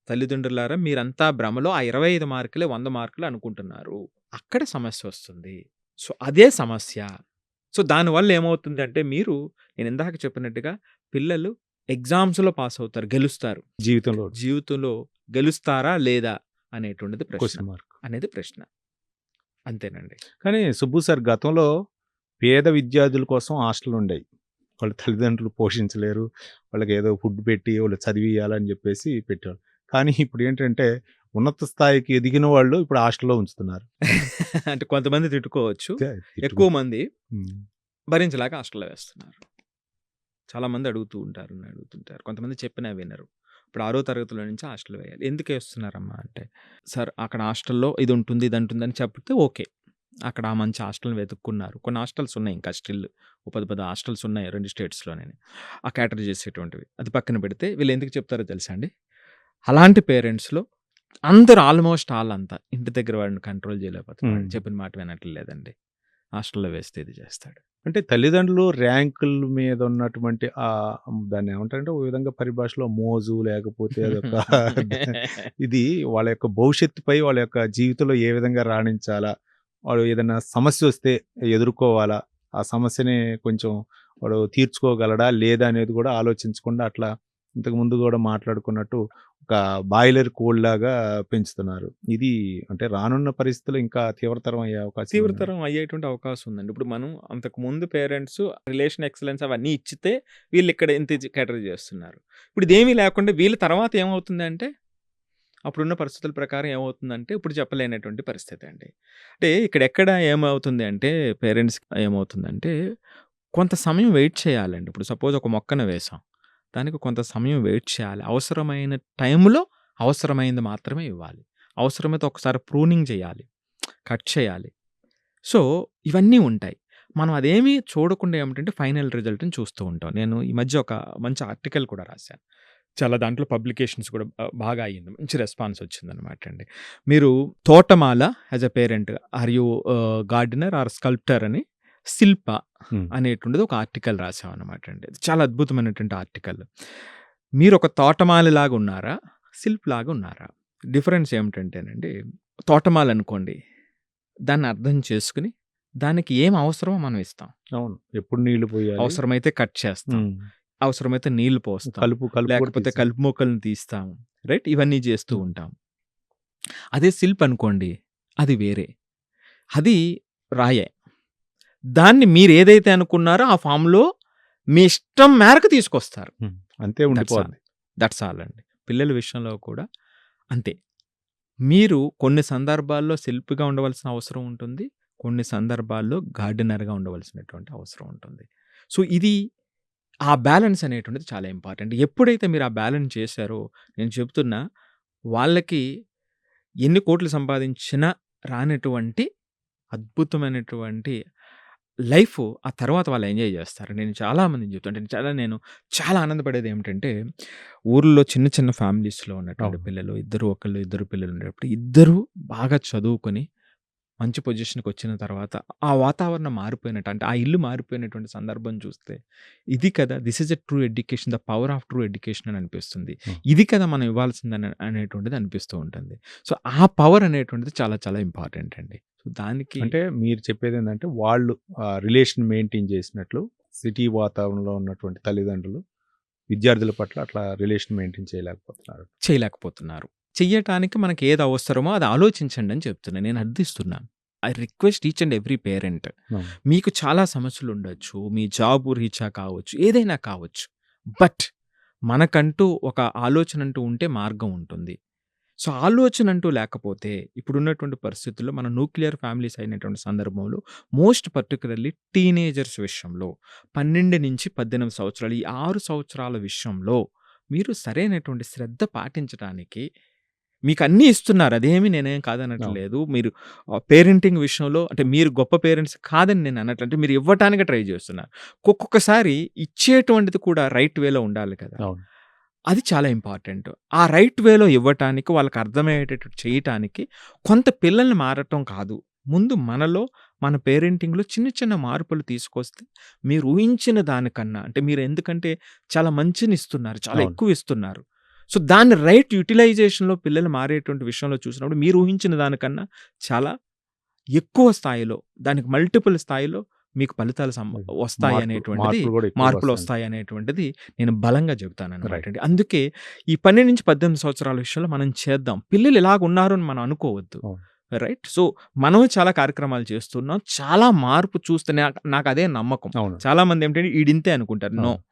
తల్లిదండ్రులారా మీరంతా భ్రమలో ఆ 25 మార్కులే 100 మార్కులు అనుకుంటున్నారు. అక్కడ సమస్యొస్తుంది. సో, అదే సమస్య. సో, దానివల్ల ఏమవుతుందంటే మీరు నేనిందాక చెప్పినట్టుగా పిల్లలు ఎగ్జామ్స్‌లో పాసవుతారు. గెలుస్తారు. జీవితంలో జీవితంలో గెలుస్తారా? లేదా? అనేటువంటిది ప్రశ్న. Question mark. అనేది ప్రశ్న. అంతేనండి. కానీ సుబ్బు సార్ గతంలో పేద విద్యార్థుల కోసం హాస్టలుండేయి. వాళ్ళ తల్లిదండ్రులు పోషించలేరు. వాళ్ళకేదో ఫుడ్ పెట్టి వాళ్ళు చదివియాలని జెప్పేసి పెట్టేవాళ్ళు. కానీ ఇప్పుడేంటంటే ఉన్నత స్థాయికి ఎదిగిన వాళ్ళు ఇప్పుడు హాస్టల్‌లో ఉంచుతున్నారు. అంటే కొంతమంది తిట్టుకోవచ్చు. తిట్టుకో ఎక్కువ మంది హ్మ్. భరించలేక హాస్టల్‌లో వేస్తున్నారు. చాలామంది అడుగుతుంటారు. కొంతమంది చెప్పినా వినరు. ఇప్పుడు 6 తరగతిలో నుంచి హాస్టల్ వేయాలి. ఎందుకేస్తున్నారమ్మా అంటే, సార్ అక్కడ హాస్టల్‌లో ఇదుంటుంది, ఇదంటుందని చెప్తే ఓకే. అక్కడ ఆ మంచి హాస్టల్‌ని వెతుక్కున్నారు. కొన్ని హాస్టల్స్ ఉన్నాయి ఇంకా స్టిల్. ఓ 10 హాస్టల్స్ ఉన్నాయి 2 స్టేట్స్‌లోనే. ఆ క్యాటర్ చేసేటువంటివి. అది పక్కన పెడితే వీళ్ళు ఎందుకు చెప్తారో తెలుసా అండి? అలాంటి పేరెంట్స్‌లో అందరూ ఆల్మోస్ట్ ఆల్ అంతా ఇంటి దగ్గర వాడిని కంట్రోల్ చేయలేకపోతున్నారు. హ్మ్. చెప్పిన మాట వినట్లేదండి. హాస్టల్‌లో వేస్తే ఇది చేస్తాడు. అంటే తల్లిదండ్రులు ర్యాంకుల మీద ఉన్నటువంటి దాన్ని ఏమంటారంటే ఒక విధంగా పరిభాషలో మోజు లేకపోతే అదొక ఇది వాళ్ళ యొక్క భవిష్యత్తుపై వాళ్ళ యొక్క జీవితంలో ఏ విధంగా రాణించాలా? వాడు ఏదైనా సమస్యొస్తే ఎదుర్కోవాలా? ఆ సమస్యని కొంచెం వాడు తీర్చుకోగలడా? లేదా? అనేది కూడా ఆలోచించకుండా అట్లా ఇంతకుముందు గూడా మాట్లాడుకున్నట్టు ఒక బాయిలర్ కోడ్‌లాగా పెంచుతున్నారు. ఇది అంటే రానున్న పరిస్థితుల్లో ఇంకా తీవ్రతరం అయ్యే అవకాశం ఉందండి. తీవ్రతరం అయ్యేటువంటి అవకాశం ఉందండి. ఇప్పుడు మనం అంతకుముందు పేరెంట్స్ రిలేషన్ ఎక్సలెన్స్ అవన్నీ ఇచ్చితే వీళ్ళిక్కడ ఇంత కేటర్ చేస్తున్నారు. ఇప్పుడు ఇదేమీ లేకుండా వీళ్ళ తర్వాత ఏమవుతుందంటే, అప్పుడున్న పరిస్థితుల ప్రకారం ఏమవుతుందంటే, ఇప్పుడు చెప్పలేనటువంటి పరిస్థితి అండి. అంటే ఇక్కడెక్కడ ఏమవుతుంది అంటే, పేరెంట్స్‌కి ఏమవుతుందంటే, కొంత సమయం వెయిట్ చేయాలండి. ఇప్పుడు సపోజ్ ఒక మొక్కను వేసాం. దానికి కొంత సమయం వెయిట్ చేయాలి. అవసరమైన టైంలో అవసరమైంది మాత్రమే ఇవ్వాలి. అవసరమైతే ఒకసారి ప్రూనింగ్ చేయాలి. కట్ చేయాలి. సో, ఇవన్నీ ఉంటాయి. మనం అదేమీ చూడకుండా ఏమిటంటే ఫైనల్ రిజల్ట్‌ని చూస్తూ ఉంటాం. నేను ఈ మధ్య ఒక మంచి ఆర్టికల్ కూడా రాశాను. చాలా దాంట్లో పబ్లికేషన్స్ కూడా బాగా అయింది. మంచి రెస్పాన్స్ వచ్చిందనమాట అండి. మీరు తోటమాల as a parent are you gardener or sculptor అని శిల్ప హ్మ్. అనేటువంటిది ఒక ఆర్టికల్ రాసామన్నమాట అండి. అది చాలా అద్భుతమైనటువంటి ఆర్టికల్. మీరొక తోటమాలిలాగా ఉన్నారా? శిల్ప్‌లాగా ఉన్నారా? డిఫరెన్స్ ఏమిటంటేనండి, తోటమాలనుకోండి, దాన్ని అర్థం చేసుకొని, దానికి ఏం అవసరమో మనం ఇస్తాం. అవును. ఎప్పుడు నీళ్లు పోయాలి? అవసరమైతే కట్ చేస్తాం. హ్మ్. అవసరమైతే నీళ్లు పోస్తాం. కలుపు కలుపు కూడా లేకపోతే తీసేయాలి. కలుపు మొక్కలను తీస్తాం. రైట్? ఇవన్నీ చేస్తూ హ్మ్. ఉంటాం. అదే శిల్ప్ అనుకోండి, అది వేరే. అది రాయే. దాన్ని మీరేదైతే అనుకున్నారో ఆ ఫామ్‌లో మీ ఇష్టం మేరకు తీసుకొస్తారు. హ్మ్. అంతే దట్స్ ఆల్. ఉండిపోద్ది. దట్స్ ఆల్ అండి. పిల్లల విషయంలో కూడా అంతే. మీరు కొన్ని సందర్భాల్లో శిల్పిగా ఉండవలసిన అవసరం ఉంటుంది. కొన్ని సందర్భాల్లో గార్డెనర్‌గా ఉండవలసినటువంటి అవసరం ఉంటుంది. సో, ఇది ఆ బ్యాలెన్స్ అనేటువంటిది చాలా ఇంపార్టెంట్. ఎప్పుడైతే మీరు ఆ బ్యాలెన్స్ చేశారో నేను చెప్తున్నా వాళ్ళకి ఎన్ని కోట్లు సంపాదించినా రానటువంటి అద్భుతమైనటువంటి లైఫ్ ఆ తర్వాత వాళ్ళు ఎంజాయ్ చేస్తారు. నేను చాలా మందిని చెప్తుంటే నేను చాలా ఆనందపడేది ఏమిటంటే, ఊర్లో చిన్న చిన్న ఫ్యామిలీస్‌లో ఉన్నటువంటి అవును. పిల్లలు ఇద్దరు పిల్లలు ఉండేటప్పుడు ఇద్దరూ బాగా చదువుకొని మంచి పొజిషన్‌కొచ్చిన తర్వాత ఆ వాతావరణం మారిపోయినట్టు అంటే ఆ ఇల్లు మారిపోయినటువంటి సందర్భం చూస్తే ఇది కదా! This is a true education. The power of true education అని అనిపిస్తుంది. హ్మ్. ఇది కదా మనం ఇవ్వాల్సిందని అనేటువంటిది అనిపిస్తూ ఉంటుంది. సో, ఆ పవర్ అనేటువంటిది చాలా చాలా ఇంపార్టెంట్ అండి. సో, దానికి అంటే మీరు చెప్పేదేందంటే వాళ్ళు రిలేషన్ మెయింటైన్ చేసినట్లు సిటీ వాతావరణంలో ఉన్నటువంటి తల్లిదండ్రులు విద్యార్థుల పట్ల అట్లా రిలేషన్ మెయింటైన్ చేయలేకపోతున్నారు. చేయలేకపోతున్నారు. చెయ్యటానికి మనకి ఏది అవసరమో అది ఆలోచించండి అని చెప్తున్నా. నేను అర్థిస్తున్నాను. I request each and every parent. అవును. మీకు చాలా సమస్యలుండొచ్చు. మీ జాబు రీత్యా కావచ్చు. ఏదైనా కావచ్చు. బట్ మనకంటూ ఒక ఆలోచన అంటూ ఉంటే మార్గం ఉంటుంది. సో, ఆలోచన అంటూ లేకపోతే ఇప్పుడున్నటువంటి పరిస్థితుల్లో మన న్యూక్లియర్ ఫ్యామిలీస్ అయినటువంటి సందర్భంలో మోస్ట్ పర్టిక్యులర్‌లీ టీనేజర్స్ విషయంలో 12-18 సంవత్సరాలు ఈ 6 సంవత్సరాల విషయంలో మీరు సరైనటువంటి శ్రద్ధ పాటించటానికి మీకన్నీ ఇస్తున్నారు. అదేమి నేనేం అవును. కాదనట్లేదు. మీరు పేరెంటింగ్ విషయంలో అంటే మీరు గొప్ప పేరెంట్స్ కాదని నేను అనట్లేదు. అంటే మీరు ఇవ్వటానికి ట్రై చేస్తున్నారు. ఒక్కొక్కసారి ఇచ్చేటువంటిది కూడా రైట్ వేలో ఉండాలి కదా! అవును. అది చాలా ఇంపార్టెంట్. ఆ రైట్ వేలో ఇవ్వటానికి, వాళ్ళకి అర్థమయ్యేటట్టు చేయటానికి కొంత పిల్లల్ని మారటం కాదు. ముందు మనలో, మన పేరెంటింగ్‌లో చిన్న చిన్న మార్పులు తీసుకొస్తే మీరు ఊహించిన దానికన్నా అంటే మీరు ఎందుకంటే చాలా మంచినిస్తున్నారు. చాలా అవును. ఎక్కువిస్తున్నారు. సో, దాన్ని రైట్ యుటిలైజేషన్‌లో పిల్లలు మారేటువంటి విషయంలో చూసినప్పుడు మీరు ఊహించిన దానికన్నా చాలా ఎక్కువ స్థాయిలో, దానికి మల్టిపుల్ స్థాయిలో మీకు ఫలితాలు వస్తాయి అనేటువంటిది మార్పులు కూడా ఎక్కువగా వస్తాయండి. మార్పులొస్తాయి అనేటువంటిది నేను బలంగా చెబుతాననమాట రైట్. అండి. అందుకే ఈ 12-18 సంవత్సరాల విషయంలో మనం చేద్దాం. పిల్లలు ఇలాగున్నారు అని మనం అనుకోవద్దు. అవును. రైట్? సో, మనం చాలా కార్యక్రమాలు చేస్తున్నాం. చాలా మార్పు చూస్తే నాకదే నమ్మకం. అవును. చాలామంది ఏంటంటే ఈడింతే అనుకుంటారు. నో. అవును.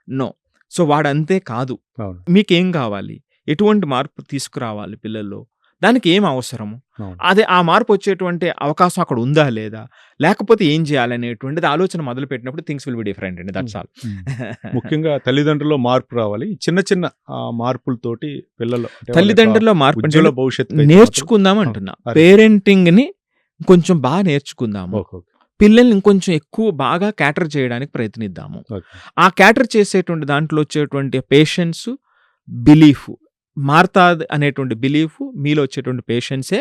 నో. సో, వాడంతే కాదు. అవును. మీకేం కావాలి? ఎటువంటి మార్పు తీసుకురావాలి పిల్లల్లో? దానికి ఏం అవసరము? అవును. అదే ఆ మార్పొచ్చేటువంటి అవకాశం అక్కడ ఉందా? లేదా? లేకపోతే ఏం చేయాలనేటువంటిది ఆలోచన మొదలుపెట్టినప్పుడు థింగ్స్ విల్ బి డిఫరెంట్ అండి. హ్మ్. That's all. హ్మ్. ముఖ్యంగా తల్లిదండ్రుల్లో మార్పు రావాలి. చిన్న చిన్న మార్పులతోటి పిల్లలు అంటే వాళ్ళ యొక్క తల్లిదండ్రుల్లో మార్పు అంటే ఉజ్వల భవిష్యత్తుకైతే మాత్రం నేర్చుకుందాం అంటున్నా. అదే. పేరెంటింగ్‌ని కొంచెం నేర్చుకుందాము. ఓకే. ఓకే. పిల్లల్ని ఇంకొంచెం ఎక్కువ బాగా క్యాటర్ చేయడానికి ప్రయత్నిద్దాము. ఓకే. ఆ క్యాటర్ చేసేటువంటి దాంట్లో వచ్చేటువంటి పేషెన్సు, బిలీఫు మారతాది అనేటువంటి బిలీఫు మీలో వచ్చేటువంటి పేషెన్సే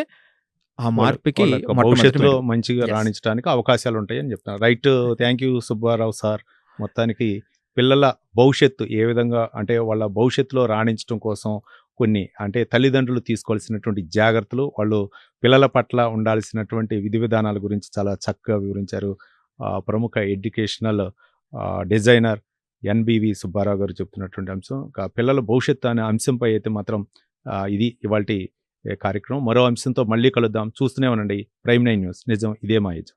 ఆ మార్పుకి వాళ్ళ యొక్క మొట్టమొదటి భవిష్యత్తులో మెట్టు. మంచిగా యెస్. రాణించడానికి అవకాశాలుంటాయని చెప్తున్నారు. Right. Thank you Subbarao sir. మొత్తానికి పిల్లల భవిష్యత్తు ఏ విధంగా అంటే వాళ్ళ భవిష్యత్తులో రాణించడం కోసం కొన్ని అంటే తల్లిదండ్రులు తీసుకోవాల్సినటువంటి జాగ్రత్తలు, వాళ్ళు పిల్లల పట్ల ఉండాల్సినటువంటి విధి విధానాల గురించి చాలా చక్కగా వివరించారు. ప్రముఖ ఎడ్యుకేషనల్ డిజైనర్ ఎన్‌బీవీ సుబ్బారావు గారు చెప్తున్నటువంటి అంశం. పిల్లల భవిష్యత్తు అనే అంశంపై అయితే మాత్రం ఇది ఇవాల్టి కార్యక్రమం. మరో అంశంతో మళ్ళీ కలుద్దాం. చూస్తూనే ఉండండి ప్రైమ్ 9 న్యూస్. నిజం ఇదే మా యజం.